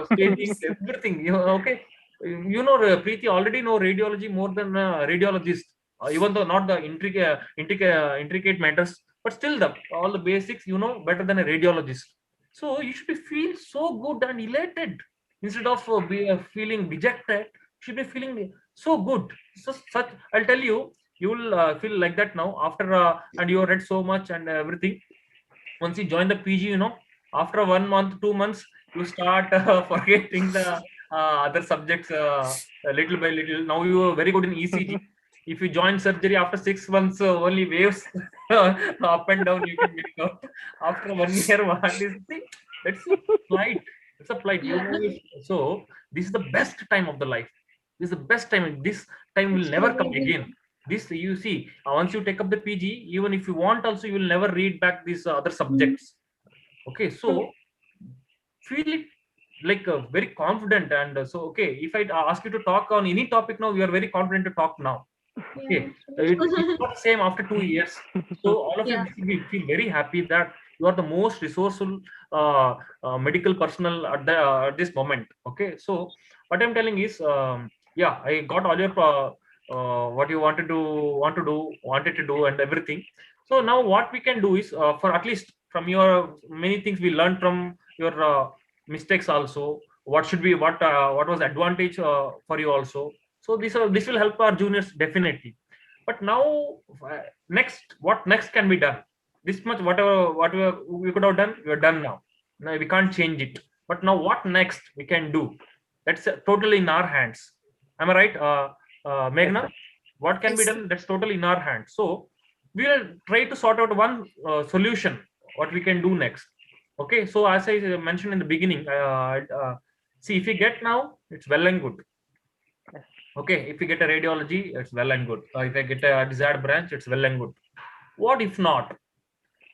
stagings, everything. Okay. You know, Preeti already know radiology more than a radiologist. Even though not the intricate matters, but still all the basics you know better than a radiologist. So you should be feel so good and elated instead of feeling dejected. You should be feeling so good. So such, I'll tell you, you will feel like that now after and you have read so much and everything. Once you join the PG, after 1 month, 2 months, you start forgetting the other subjects little by little. Now you are very good in ECG. If you join surgery after 6 months, only waves up and down you can make out. After 1 year, what is the? It's a flight. It's a flight. So this is the best time of the life. This is the best time. This time will It's never come amazing. again. This you see, once you take up the PG, even if you want, also you will never read back these other subjects. Okay, so feel it like very confident, and so okay, if I ask you to talk on any topic now, you are very confident to talk now. Okay, Yeah. it's not same after 2 years. So all of you Yeah. basically feel very happy that you are the most resourceful medical personnel at this moment. Okay, so what I'm telling is, yeah, I got all your what you wanted to do and everything. So now what we can do is, for at least from your many things we learned from your mistakes also. What should be what was advantage for you also. So this will help our juniors definitely. But now, what next can be done? This much, whatever we could have done, we are done now. Now we can't change it. But now what next we can do? That's totally in our hands. Am I right, Yes, Meghna? sir. What can be Yes. done? That's totally in our hands. So we will try to sort out one solution. What we can do next? Okay. So as I mentioned in the beginning, see, if you get now, it's well and good. Okay, if you get a radiology, it's well and good. If I get a desired branch, it's well and good. What if not?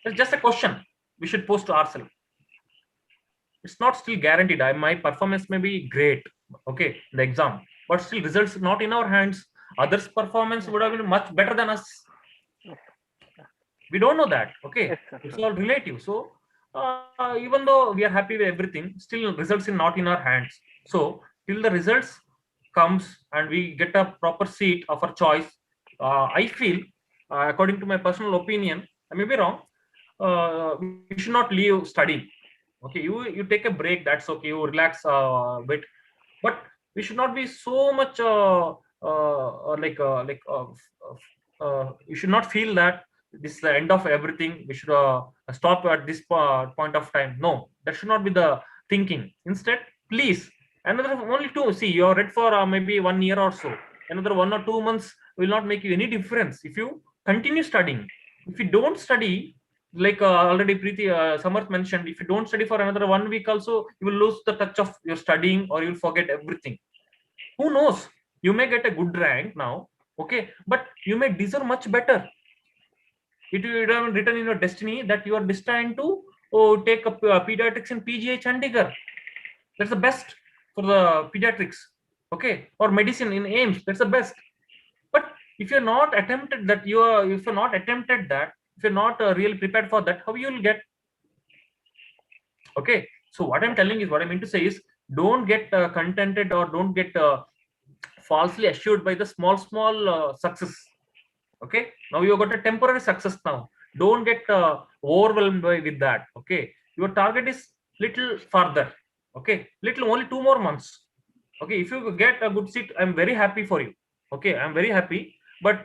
It's just a question we should pose to ourselves. It's not still guaranteed. My performance may be great, okay, in the exam, but still results not in our hands. Others' performance would have been much better than us. We don't know that. Okay, Yes, sir. it's all relative. So even though we are happy with everything, still results in not in our hands. So till the results comes and we get a proper seat of our choice, I feel, according to my personal opinion, I may be wrong, you should not leave studying. Okay, you take a break, that's okay, you relax a bit, but we should not be so much you should not feel that this is the end of everything, we should stop at this point of time. No, that should not be the thinking. Instead, please, another only two, see, you're read for maybe 1 year or so, another 1 or 2 months will not make you any difference if you continue studying. If you don't study, like already Priti Samarth mentioned, if you don't study for another 1 week also, you will lose the touch of your studying, or you will forget everything. Who knows, you may get a good rank now, okay, but you may deserve much better. It will have written in your destiny that you are destined to take up pediatrics in PGI Chandigarh. That's the best for the pediatrics, okay, or medicine in AIMS, that's the best. But if you're not attempted that, if you're not attempted that, if you're not really prepared for that, how you will get? Okay, so what I'm telling is, what I mean to say is, don't get contented, or don't get falsely assured by the small success. Okay, now you got a temporary success now, don't get overwhelmed with that. Okay, your target is little further. Okay, little, only 2 more months. Okay, if you get a good seat, I'm very happy for you. Okay, I'm very happy, but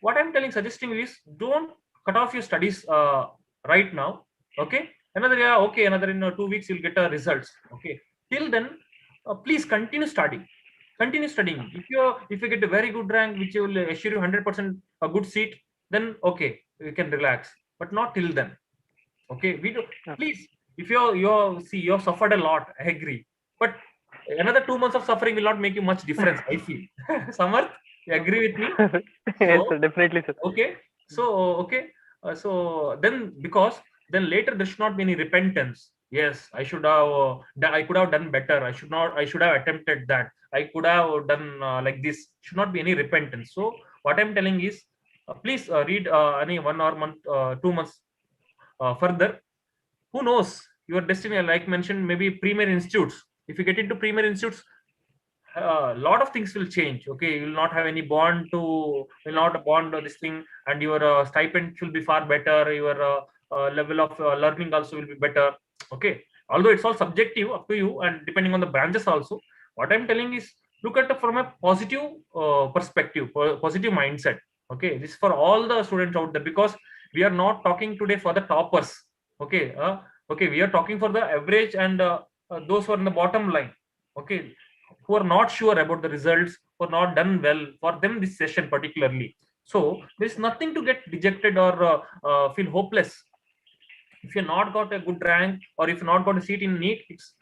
what I'm suggesting is, don't cut off your studies right now. Okay, another, yeah, okay, another in 2 weeks you'll get results. Okay, till then, please continue studying. Continue studying. If you get a very good rank, which will assure you 100% a good seat, then okay, you can relax, but not till then. Okay, we do, please. If you've suffered a lot, I agree, but another 2 months of suffering will not make you much difference, I feel. Samarth, you agree with me? Yes, So, sir, definitely, sir. okay, so okay, so then, because then later there should not be any repentance. Yes, I should have I could have done better, I should have attempted that, I could have done like this. Should not be any repentance. So what I'm telling is, please read any 2 months further. Who knows, your destiny, like mentioned, maybe premier institutes. If you get into premier institutes, a lot of things will change. Okay, you will not have any bond to, will not bond this thing, and your stipend will be far better, your level of learning also will be better. Okay, although it's all subjective, up to you, and depending on the branches also. What I'm telling is, look at it from a positive perspective, positive mindset. Okay, this is for all the students out there, because we are not talking today for the toppers. Okay, okay, we are talking for the average, and those who are in the bottom line. Okay, who are not sure about the results, who are not done well, for them this session particularly. So there's nothing to get dejected or feel hopeless. If you're not got a good rank, or if you're not got a seat in NEET, it's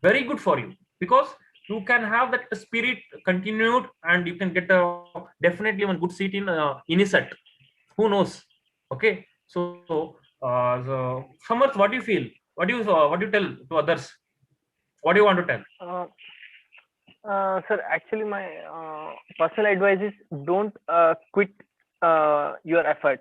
very good for you, because you can have that spirit continued, and you can get a definitely one good seat in INISET. Who knows? Okay, so Samarth, what do you feel? What do you tell to others? What do you want to tell? Sir, actually, my personal advice is, don't quit your effort.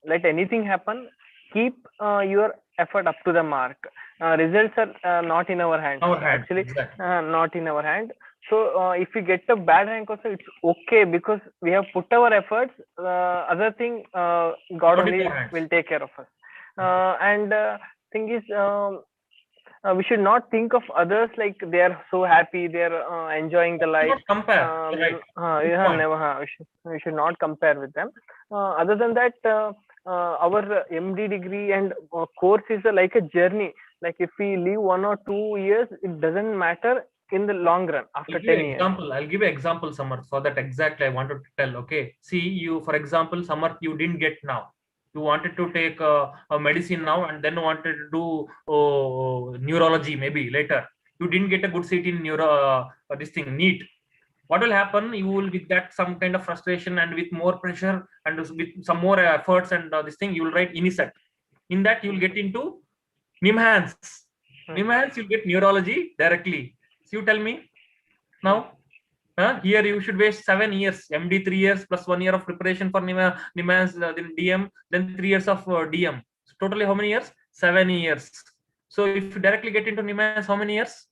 Let anything happen. Keep your effort up to the mark. Results are not in our hands. Actually, exactly. Not in our hand. So if we get a bad rank also, it's okay, because we have put our efforts. Other thing, God only will take care of us. And thing is, we should not think of others like they are so happy, they are enjoying the life. Not compare. Right. We should not compare with them. Other than that, our MD degree and course is like a journey. Like if we live 1 or 2 years, it doesn't matter in the long run. After 10 years. I'll give you example, Samarth, for that exactly I wanted to tell. Okay, see, you, for example, Samarth, you didn't get now. You wanted to take a medicine now, and then wanted to do neurology maybe later. You didn't get a good seat in this thing, NEET. What will happen? You will with that some kind of frustration, and with more pressure, and with some more efforts, and this thing, you will write INISET. In that, you will get into NIMHANS. NIMHANS, you'll get neurology directly. So you tell me now. Here you should waste 7 years, MD 3 years plus 1 year of preparation for NIMHANS, then DM, then 3 years of DM. So totally how many years? 7 years. So if you directly get into NIMHANS, how many years?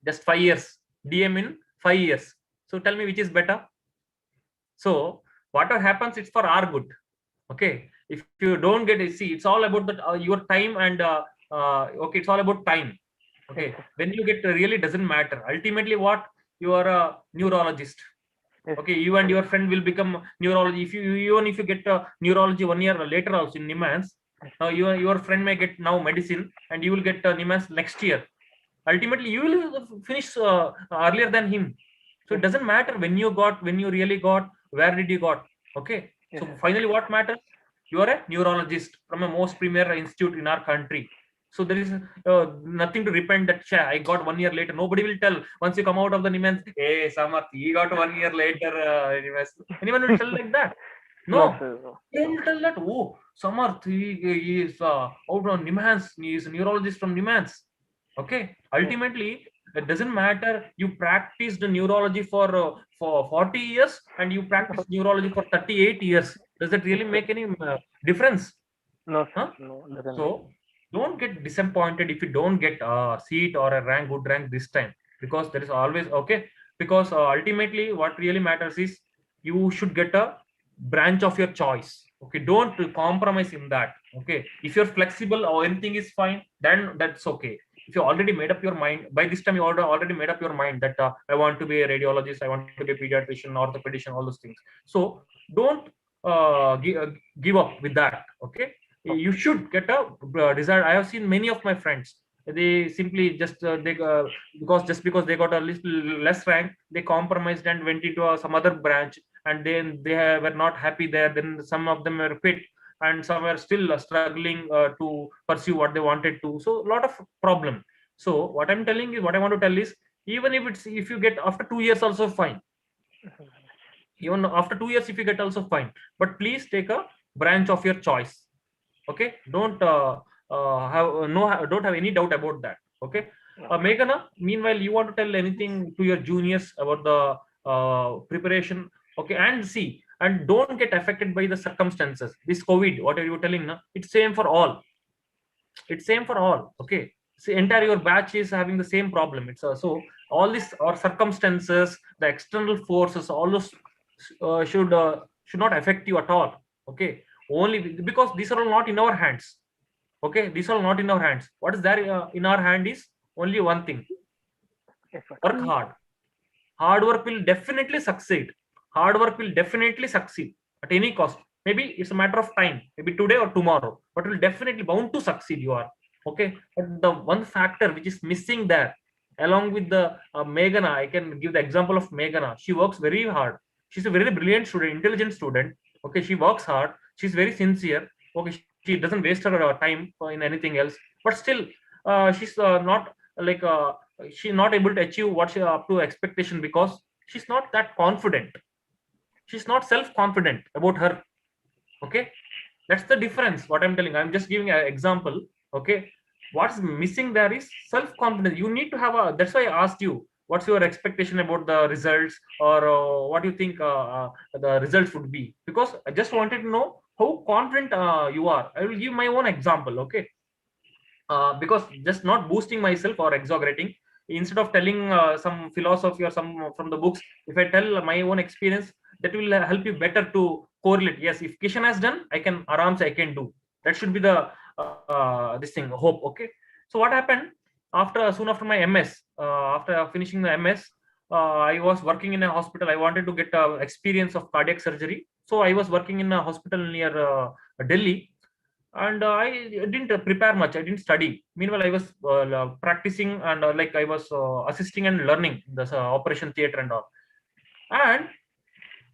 Just 5 years. DM in 5 years. So tell me which is better. So whatever happens, it's for our good. Okay. If you don't get it, see, it's all about your time and okay, it's all about time. Okay, when you get really doesn't matter. Ultimately, what you are a neurologist. Yes. Okay, you and your friend will become neurology. If you even if you get neurology 1 year later also in NEEMAS, your friend may get now medicine and you will get NEEMAS next year. Ultimately, you will finish earlier than him. So it doesn't matter when you really got, where did you got. Okay, so finally what matters, you are a neurologist from a most premier institute in our country. So there is nothing to repent that I got 1 year later. Nobody will tell once you come out of the NEEMAS, hey Samarth, he got 1 year later. Anyone will tell like that? No, they will tell that, oh, Samarth, he is out on NEEMAS, he is a neurologist from NEEMAS. Okay, ultimately it doesn't matter you practiced neurology for 40 years and you practiced neurology for 38 years. Does that really make any difference? No, sir. Huh? No, doesn't. So don't get disappointed if you don't get a seat or a rank, good rank this time, because there is always, okay, because ultimately what really matters is you should get a branch of your choice. Okay, don't compromise in that. Okay, if you're flexible or anything is fine, then that's okay. If you already made up your mind, by this time you already made up your mind that I want to be a radiologist, I want to be a pediatrician, orthopedician, all those things. So don't give up with that. Okay, you should get a desired. I have seen many of my friends, they simply just because they got a little less rank, they compromised and went into some other branch, and then they were not happy there. Then some of them were quit, and some were still struggling to pursue what they wanted to. So a lot of problem. So what I'm telling is, what I want to tell is, even if you get after 2 years also fine, even after 2 years if you get also fine, but please take a branch of your choice. Okay, don't don't have any doubt about that. Okay, Meghana, meanwhile, you want to tell anything to your juniors about the preparation? Okay, and see, and don't get affected by the circumstances. This COVID, what are you telling now? It's same for all. It's same for all. Okay, see, entire your batch is having the same problem. It's so all this or circumstances, the external forces, all those should not affect you at all. Okay, only because these are all not in our hands. Okay, these are not in our hands. What is there in our hand is only one thing: work hard. Hard work will definitely succeed. Hard work will definitely succeed at any cost. Maybe it's a matter of time, maybe today or tomorrow, but will definitely bound to succeed. You are okay. But the one factor which is missing there, along with the Meghana, I can give the example of Meghana. She works very hard. She's a very brilliant student, intelligent student. Okay, she works hard. She's very sincere. Okay, she doesn't waste her time in anything else. But still, she's not like she's not able to achieve what she up to expectation because she's not that confident. She's not self-confident about her. Okay, that's the difference. What I'm telling, I'm just giving an example. Okay, what's missing there is self-confidence. You need to have a. That's why I asked you, what's your expectation about the results, or what do you think the results would be? Because I just wanted to know how confident you are. I will give my own example. Okay, because just not boosting myself or exaggerating. Instead of telling some philosophy or some from the books, if I tell my own experience, that will help you better to correlate. Yes, if Kishan has done, I can I can do. That should be the this thing hope. Okay, so what happened soon after my MS, after finishing the MS, I was working in a hospital. I wanted to get experience of cardiac surgery, so I was working in a hospital near Delhi, and I didn't prepare much. I didn't study. Meanwhile, I was practicing and like I was assisting and learning this operation theater and all. And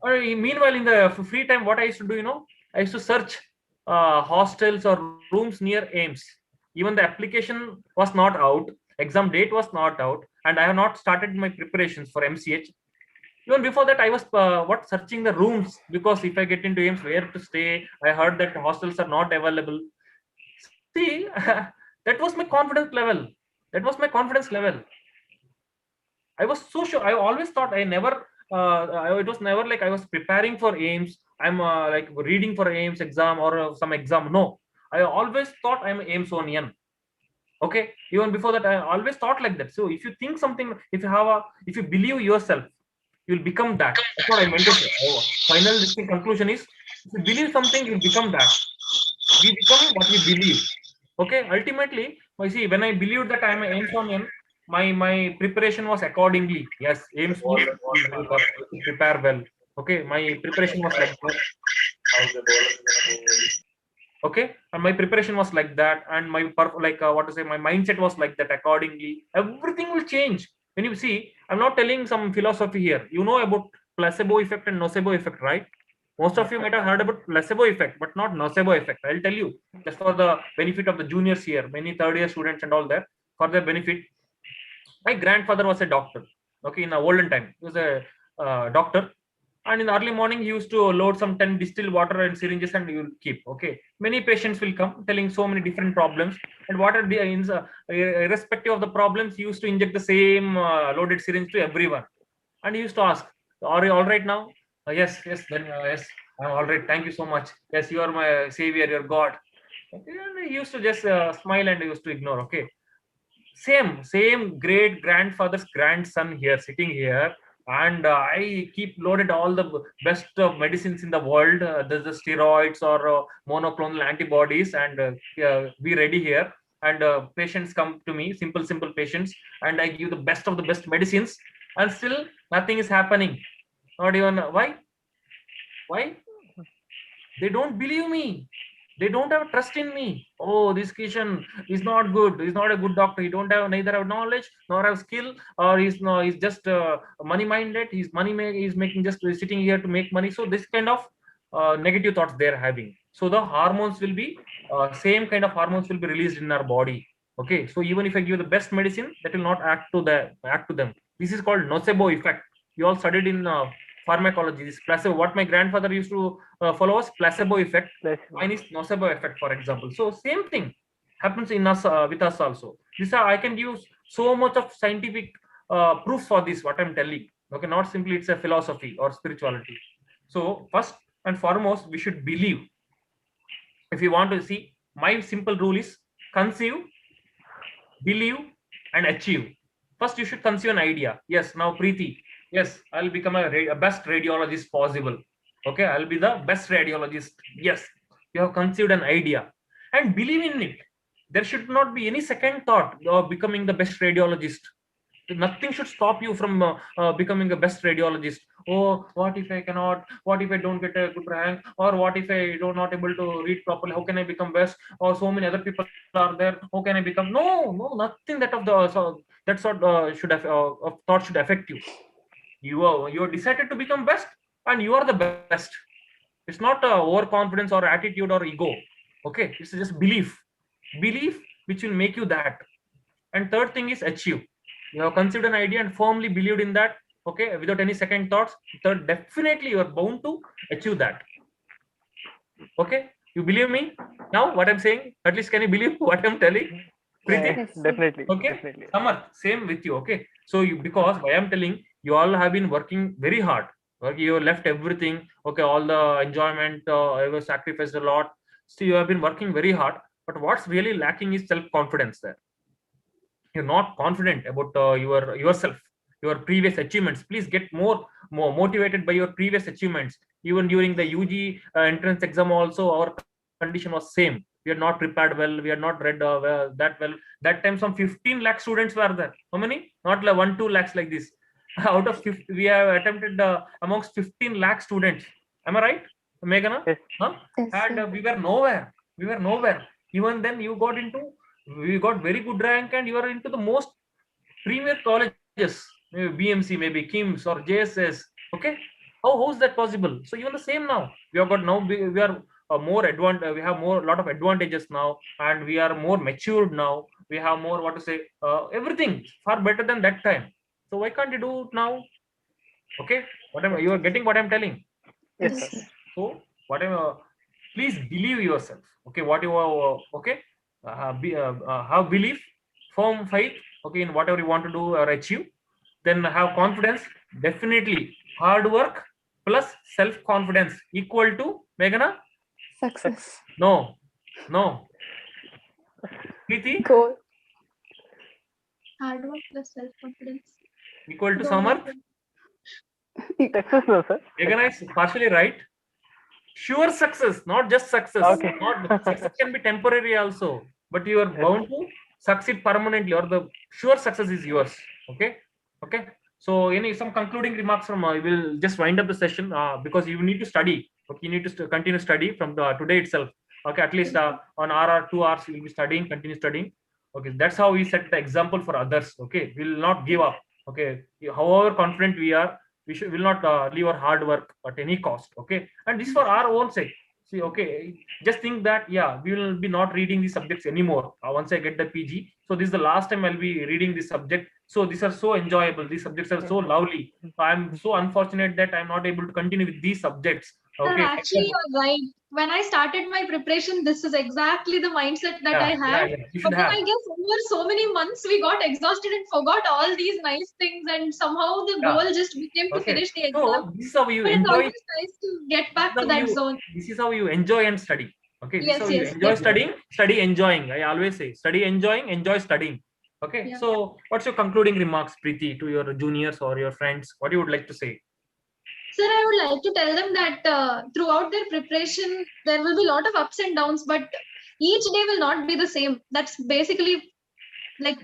meanwhile, in the free time, what I used to do, I used to search hostels or rooms near AIMS. Even the application was not out, exam date was not out, and I have not started my preparations for MCH. Even before that, I was searching the rooms, because if I get into AIMS, where to stay? I heard that hostels are not available. See, that was my confidence level. That was my confidence level. I was so sure. I always thought it was never like I was preparing for AIMS. I'm like reading for AIMS exam or some exam. No, I always thought I'm AIMS onion. Okay, even before that, I always thought like that. So if you think something, if you believe yourself, you'll become that. That's what I meant to say. Final conclusion is, if you believe something, you'll become that. We become what we believe. Okay, ultimately, I see when I believed that I am an Amazonian, my preparation was accordingly. Yes, aims means to prepare well. Okay, my preparation was like that. Okay, and my preparation was like that, and my what to say, my mindset was like that. Accordingly, everything will change. When you see, I'm not telling some philosophy here. You know about placebo effect and nocebo effect, right? Most of you might have heard about placebo effect, but not nocebo effect. I'll tell you, just for the benefit of the juniors here, many third year students and all that, for their benefit. My grandfather was a doctor. Okay, in the olden time, he was a doctor, and in the early morning he used to load some 10 distilled water and syringes, and he will keep. Okay, many patients will come telling so many different problems, and what are the irrespective of the problems, he used to inject the same loaded syringe to everyone. And he used to ask, are you all right now? Yes, yes, then yes, I'm all right, thank you so much. Yes, you are my savior, your god. Okay, and he used to just smile and he used to ignore. Okay, same great grandfather's grandson here sitting here, and I keep loaded all the best medicines in the world. There's the steroids or monoclonal antibodies, and be ready here. And patients come to me, simple patients, and I give the best of the best medicines, and still nothing is happening. Not even why? They don't believe me. They don't have trust in me. Oh, this Kishan is not good. He's not a good doctor. He don't have neither have knowledge nor have skill, or he's just money minded. He's making just sitting here to make money. So this kind of negative thoughts they're having. So the hormones will be same kind of hormones will be released in our body. Okay, so even if I give the best medicine, that will not act to them. This is called nocebo effect. You all studied in pharmacology. This placebo. What my grandfather used to follow us placebo effect. Mine is nocebo effect, for example. So same thing happens in us with us also. This I can give so much of scientific proof for this. What I'm telling. Okay, not simply it's a philosophy or spirituality. So first and foremost, we should believe. If you want to see, my simple rule is conceive, believe, and achieve. First, you should conceive an idea. Yes, now Priti. Yes, I'll become a best radiologist possible. Okay, I'll be the best radiologist. Yes, you have conceived an idea and believe in it. There should not be any second thought of becoming the best radiologist. Nothing should stop you from becoming a best radiologist. Oh, what if I cannot? What if I don't get a good rank? Or what if I don't not able to read properly? How can I become best? Or so many other people are there. How can I become? No, nothing that of the that sort should have of thought should affect you. You are decided to become best, and you are the best. It's not overconfidence or attitude or ego. Okay, it's just belief which will make you that. And third thing is achieve. You have considered an idea and firmly believed in that. Okay, without any second thoughts. Third, definitely you are bound to achieve that. Okay, you believe me now? What I'm saying? At least can you believe what I'm telling? Priti? Yes, definitely. Okay, Definitely. Samarth, same with you. Okay, so because why I'm telling you all have been working very hard. Okay, you left everything. Okay, all the enjoyment, you sacrificed a lot. So you have been working very hard. But what's really lacking is self-confidence there. You're not confident about yourself, your previous achievements. Please get more motivated by your previous achievements. Even during the UG entrance exam also, our condition was same. We are not prepared well, we are not read that well. That time some 15 lakh students were there. How many? Not like 1-2 lakhs like this. Out of 50, we have attempted amongst 15 lakh students. Am I right, Meghana? Yes. Huh? Yes, And sir. we were nowhere. Even then you got into, we got very good rank, and you are into the most premier colleges, maybe BMC, maybe KIMS or JSS. Okay, how's that possible? So even the same now, we have got now we are more we have more lot of advantages now, and we are more matured now. We have more, what to say, everything far better than that time. So why can't you do it now? Okay, you are getting what I'm telling. Yes, Yes, sir. sir. So whatever, please believe yourself. Okay, what you are, okay, have belief, firm faith. Okay, in whatever you want to do or achieve. Then have confidence. Definitely, hard work plus self confidence equal to, Meghana? Success. No, Priti, Goal. Hard work plus self-confidence. equal to Don't get Samarth. it. Success, no, sir. Meghana is partially right. sure success, not just success. Okay. Not success can be temporary also, but you are Yes. bound to succeed permanently, or the sure success is yours. Okay. Okay. So some concluding remarks from we will just wind up the session because you need to study. Okay, you need to continue study from today itself. Okay, at least on hour or 2 hours you will be studying, continue studying. Okay, that's how we set the example for others. Okay, we will not give up. Okay, however confident we are, we will not leave our hard work at any cost. Okay, and this for our own sake. See, okay, just think that we will be not reading these subjects anymore once I get the PG. So this is the last time I'll be reading this subject. So these are so enjoyable. These subjects are so lovely. I'm so unfortunate that I'm not able to continue with these subjects. Sir, Okay. actually, you're right. When I started my preparation, this is exactly the mindset that I had. You But should then have. I guess over so many months, we got exhausted and forgot all these nice things, and somehow the goal just became to Okay. finish the exam. So this is how you But it's enjoy. always nice to get back to that zone. This is how you enjoy and study. Okay. This is how you Yes, enjoy definitely. studying, study enjoying. I always say study enjoying, enjoy studying. Okay. Yeah. So what's your concluding remarks, Priti, to your juniors or your friends? What you would like to say? Sir, I would like to tell them that throughout their preparation, there will be a lot of ups and downs, but each day will not be the same. That's basically like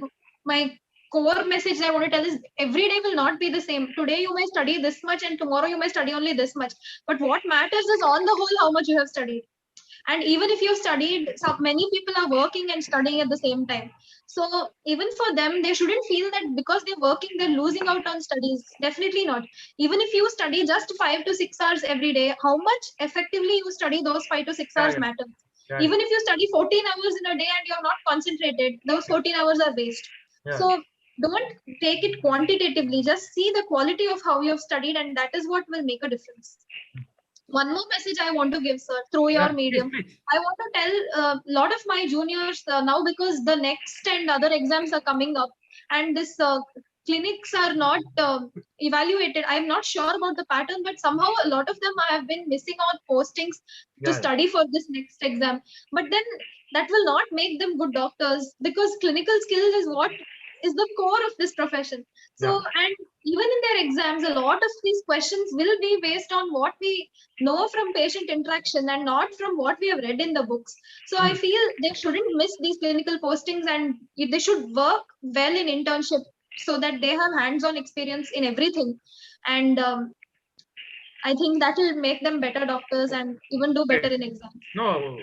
my core message I want to tell is every day will not be the same. Today you may study this much and tomorrow you may study only this much. But what matters is on the whole how much you have studied. And even if you studied, so many people are working and studying at the same time. So even for them, they shouldn't feel that because they're working, they're losing out on studies. Definitely not. Even if you study just 5 to 6 hours every day, how much effectively you study those 5 to 6 hours matters. Even if you study 14 hours in a day and you're not concentrated, those 14 hours are waste. So don't take it quantitatively. Just see the quality of how you have studied, and that is what will make a difference. One more message I want to give, sir, through your medium. Please. I want to tell a lot of my juniors now, because the next and other exams are coming up, and this clinics are not evaluated. I'm not sure about the pattern, but somehow a lot of them have been missing out postings to study for this next exam. But then that will not make them good doctors, because clinical skills is what is the core of this profession. So, and even in their exams, a lot of these questions will be based on what we know from patient interaction and not from what we have read in the books. So I feel they shouldn't miss these clinical postings, and they should work well in internship so that they have hands-on experience in everything. And I think that will make them better doctors and even do better in exams. No,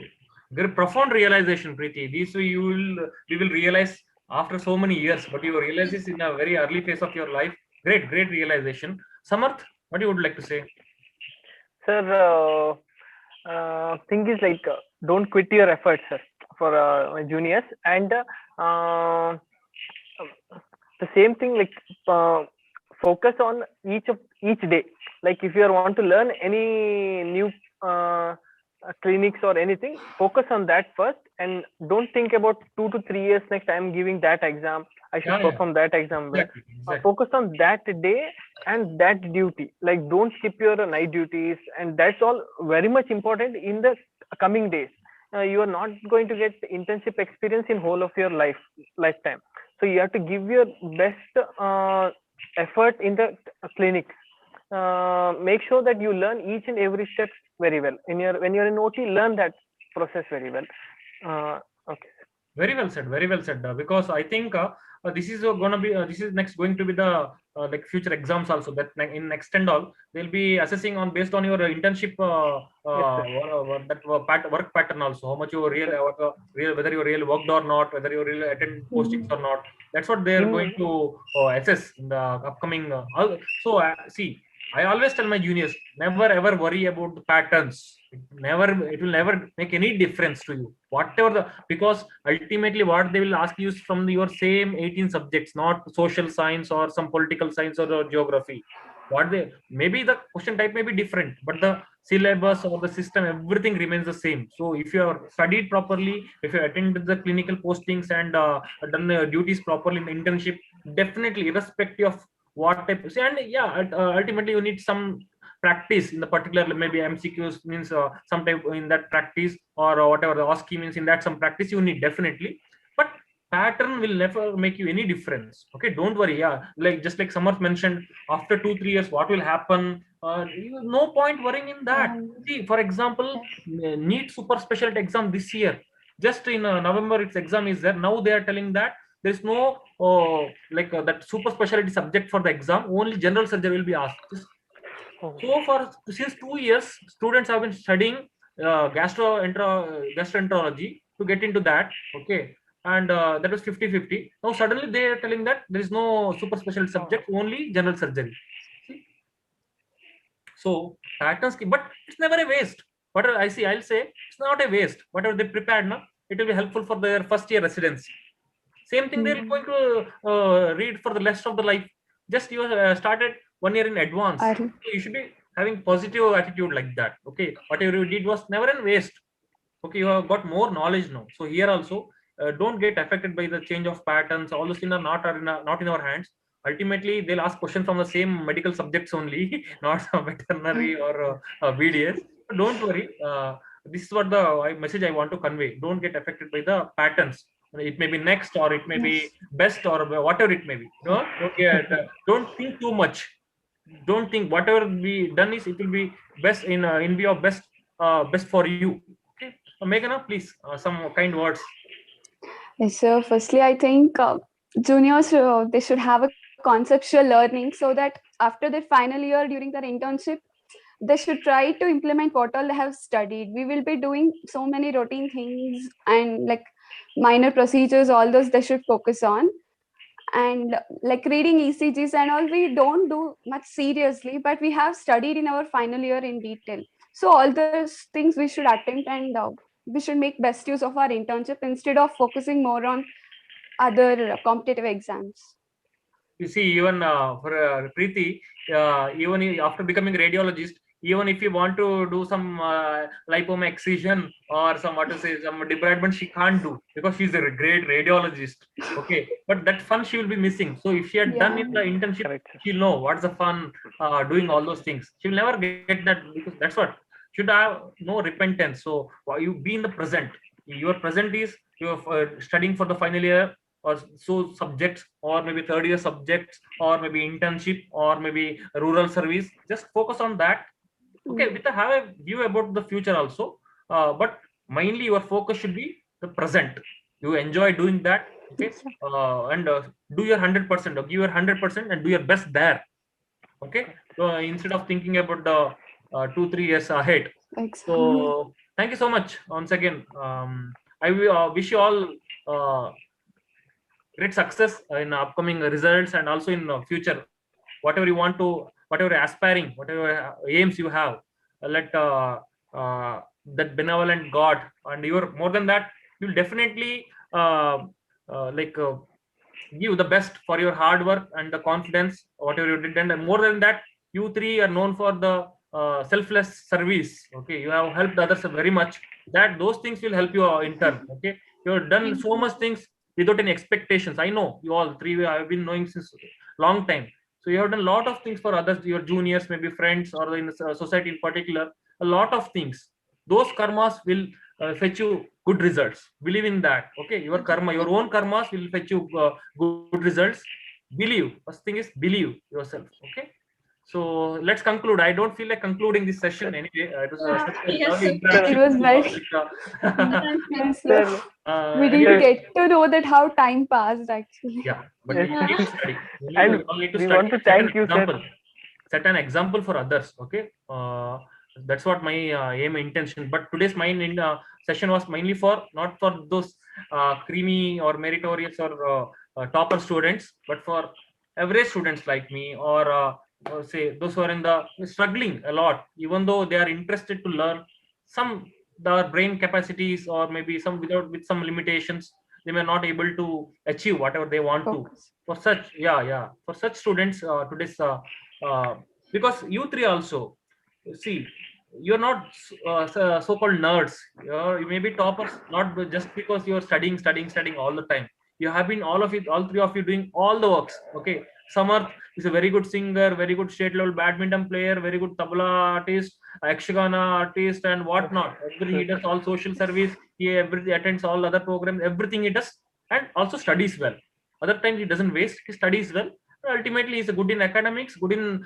very profound realization, Priti. This we will realize after so many years, but you realize this in a very early phase of your life. Great realization. Samarth, what you would like to say? Sir, thing is like don't quit your efforts, sir, for my juniors, and the same thing, like focus on each day. Like if you want to learn any new clinics or anything, focus on that first, and don't think about 2 to 3 years next I'm giving that exam, I should perform that exam well. Exactly. Focus on that day and that duty. Like don't skip your night duties, and that's all very much important in the coming days. You are not going to get internship experience in whole of your lifetime, so you have to give your best effort in the clinics. Make sure that you learn each and every step very well. When you're in OT, learn that process very well. Okay. Very well said. Because I think this is going to be this is next going to be the like future exams also, that in next and all they'll be assessing on based on your internship work pattern also, how much you whether you really worked or not, whether you really attend postings or not. That's what they're going to assess in the upcoming. See, I always tell my juniors, never ever worry about the patterns. It will never make any difference to you. Because ultimately what they will ask you is from your same 18 subjects, not social science or some political science or geography. Maybe the question type may be different, but the syllabus or the system, everything remains the same. So if you have studied properly, if you attended the clinical postings and done the duties properly in the internship, definitely irrespective of what type, and ultimately you need some practice in the particular, maybe MCQs means some type in that practice, or whatever the OSCE means, in that some practice you need definitely. But pattern will never make you any difference. Okay, don't worry. Yeah, like just like Samarth mentioned, after 2-3 years, what will happen? No point worrying in that. See, for example, NEET super specialty exam this year. Just in November, its exam is there. Now they are telling that there is no that super specialty subject for the exam. Only general surgery will be asked. So for since 2 years, students have been studying gastroenterology to get into that. Okay, and that was 50-50. Now suddenly they are telling that there is no super specialty subject, only general surgery. See? So patterns, but it's never a waste. Whatever I see, I'll say it's not a waste. Whatever they prepared, now it will be helpful for their first year residency. Same thing they're going to read for the rest of the life. Just you started 1 year in advance. So you should be having positive attitude like that. Okay, whatever you did was never in waste. Okay, you have got more knowledge now. So here also, don't get affected by the change of patterns. All those things are not in our hands. Ultimately, they'll ask questions from the same medical subjects only, not veterinary or BDS. But don't worry. This is what the message I want to convey. Don't get affected by the patterns. It may be next, or it may be best, or whatever it may be. No, don't think too much. Don't think whatever be done is it will be best in view of best for you. Okay, Meghana, please some kind words. Yes, so firstly, I think juniors they should have a conceptual learning so that after their final year during their internship, they should try to implement what all they have studied. We will be doing so many routine things and like minor procedures, all those they should focus on. And like reading ECGs and all, we don't do much seriously, but we have studied in our final year in detail. So all those things we should attempt, and we should make best use of our internship instead of focusing more on other competitive exams. You see, even for Priti, even after becoming radiologist, even if you want to do some lipoma excision or some some debridement, she can't do because she's a great radiologist. Okay, but that fun she will be missing. So if she had done in the internship, she'll know what's the fun doing all those things. She'll never get that, because that's what should have no repentance. So you be in the present. Your present is you're studying for the final year, or so subjects, or maybe third year subjects, or maybe internship, or maybe rural service. Just focus on that. Okay, with have a view about the future also, but mainly your focus should be the present. You enjoy doing that. Okay, and do your 100%, or give your 100% and do your best there. Okay, so instead of thinking about the 2-3 years ahead. So thank you so much once again. I wish you all great success in upcoming results, and also in future, whatever you want to, whatever aspiring, whatever aims you have, let that benevolent God, and you're more than that, you'll definitely give the best for your hard work and the confidence, whatever you did. And more than that, you three are known for the selfless service. Okay, you have helped others very much. That those things will help you in turn. Okay, you have done so much things without any expectations. I know you all three, I've been knowing since long time. So you have done a lot of things for others, your juniors, maybe friends, or in the society in particular, a lot of things. Those karmas will fetch you good results. Believe in that. Okay, your karma, your own karmas will fetch you good results. Believe. First thing is believe yourself. Okay. So let's conclude. I don't feel like concluding this session anyway. It was it was very. We didn't get to know that how time passed actually. Yeah, but you need to study. And we want to thank you, sir. Set an example for others. Okay, that's what my aim intention. But today's my session was mainly for not for those creamy or meritorious or topper students, but for average students like me, or say those who are in the struggling a lot, even though they are interested to learn. Some their brain capacities, or maybe some with some limitations, they may not able to achieve whatever they want to. For such, for such students, today's because you three also, see, you're not so-called nerds. You may be toppers, not just because you're studying all the time. You have been all three of you doing all the works. Okay, Samarth is a very good singer, very good state level badminton player, very good tabla artist, yakshagana artist, and whatnot. He does all social service. He attends all other programs. Everything he does. and also studies well. Other times he doesn't waste, he studies well. Ultimately, he's good in academics, good in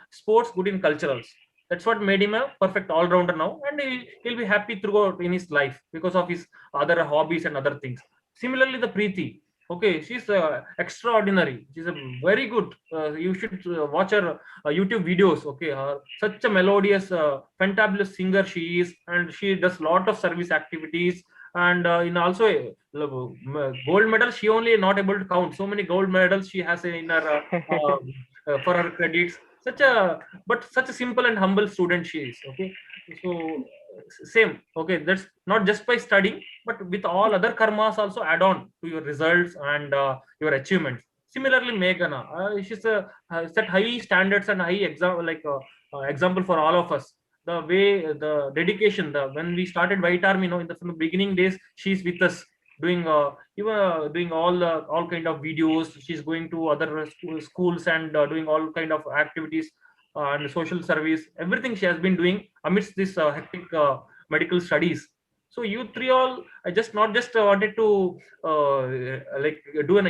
sports, good in culturals. That's what made him a perfect all-rounder now, and he'll be happy throughout in his life because of his other hobbies and other things. Similarly, the Priti, okay, she's extraordinary. She's a very good. You should watch her YouTube videos. Okay, such a melodious, fantabulous singer she is, and she does lot of service activities. And in also gold medal, she only not able to count so many gold medals she has in her for her credits. Such a simple and humble student she is. Okay, so same. Okay, that's not just by studying, but with all other karmas also add on to your results and your achievements. Similarly, Meghana, she's set high standards and high example for all of us. The way, the dedication, when we started White Army, from the beginning days, she's with us doing doing all kind of videos. She's going to other schools and doing all kind of activities and social service. Everything she has been doing amidst this hectic medical studies. So you three all, I just not just wanted to do an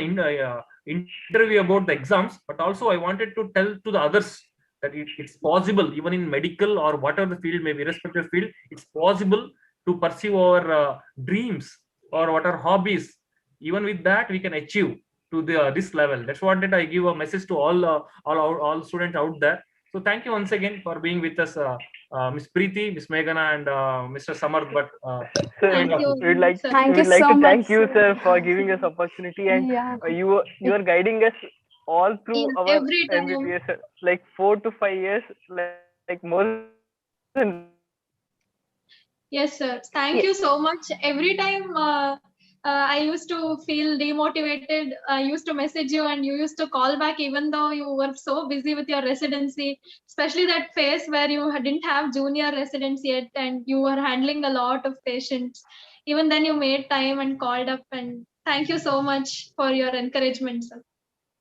interview about the exams, but also I wanted to tell to the others that it's possible, even in medical or whatever the field may be, respective field, it's possible to pursue our dreams or what are hobbies. Even with that, we can achieve to this level. That's what I give a message to all students out there. So thank you once again for being with us, Miss Priti, Miss Meghana, and Mr. Samarth. But Thank you. we'd like sir. Thank we'd you like so to much, thank you, sir. sir, for giving us opportunity, and Yeah. you are guiding us all through In our every time. MBBS, like 4 to 5 years, like more than Yes, sir. Thank you so much. Every time I used to feel demotivated, I used to message you and you used to call back even though you were so busy with your residency, especially that phase where you didn't have junior residents yet and you were handling a lot of patients. Even then you made time and called up, and thank you so much for your encouragement, sir.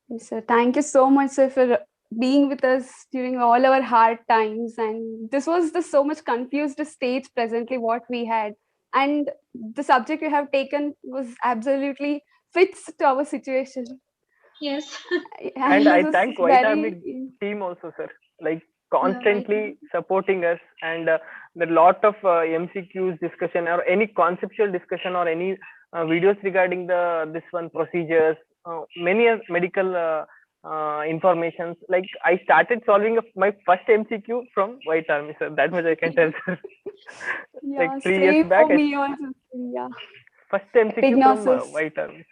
Yes, sir. Thank you so much, sir, for being with us during all our hard times. And this was the so much confused stage presently what we had. And the subject you have taken was absolutely fits to our situation. Yes. and this I was thank White Army very team also, sir, like constantly supporting us, and the lot of MCQs discussion or any conceptual discussion or any videos regarding this one procedures, many medical informations. Like I started solving my first MCQ from White Army, sir. That much I can tell, sir. yeah, Like 3 same years back, for me also. Yeah. first MCQ from Epignosis. White Army.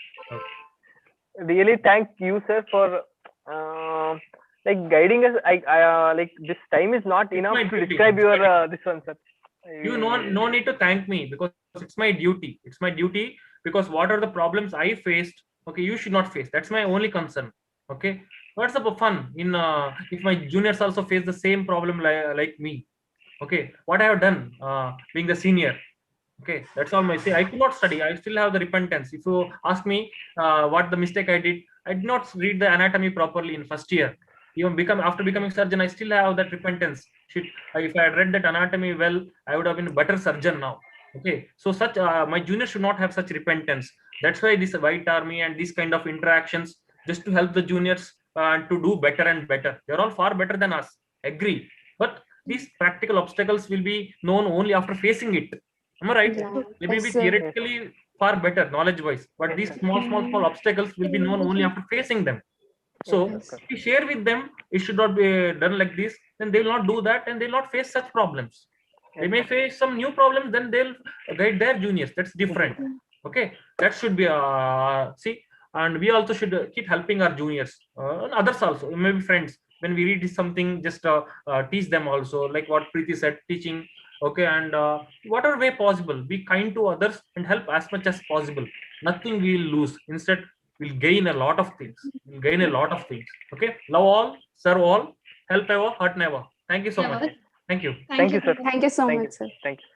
Really thank you, sir, for like guiding us. I like this time is not It's enough my to duty. describe your this one, sir. You no need to thank me, because it's my duty. It's my duty, because what are the problems I faced, okay, you should not face. That's my only concern. Okay, what's the fun in if my juniors also face the same problem like me? Okay, what I have done being the senior. Okay, that's all my say. I could not study. I still have the repentance. If you ask me what the mistake I did not read the anatomy properly in first year. Even after becoming surgeon, I still have that repentance. Shit, if I had read that anatomy well, I would have been a better surgeon now. Okay, so such my juniors should not have such repentance. That's why this White Army and these kind of interactions, just to help the juniors to do better and better. They're all far better than us. Agree, but these practical obstacles will be known only after facing it. Am I right? Yeah. They may Yes, be sir. theoretically far better knowledge-wise, but these small obstacles will be known only after facing them. So Yes. if you share with them, it should not be done like this, then they will not do that and they will not face such problems. They may face some new problems, then they'll guide their juniors. That's different. Okay, that should be see, and we also should keep helping our juniors and others also, maybe friends. When we read something, just teach them also, like what Priti said, teaching. Okay, and whatever way possible, be kind to others and help as much as possible. Nothing we will lose. Instead, we'll gain a lot of things. We'll gain a lot of things. Okay, love all, serve all, help ever, hurt never. Thank you so much. Thank you. Thank you, sir. Thank you so Thank much, you. sir. Thank you.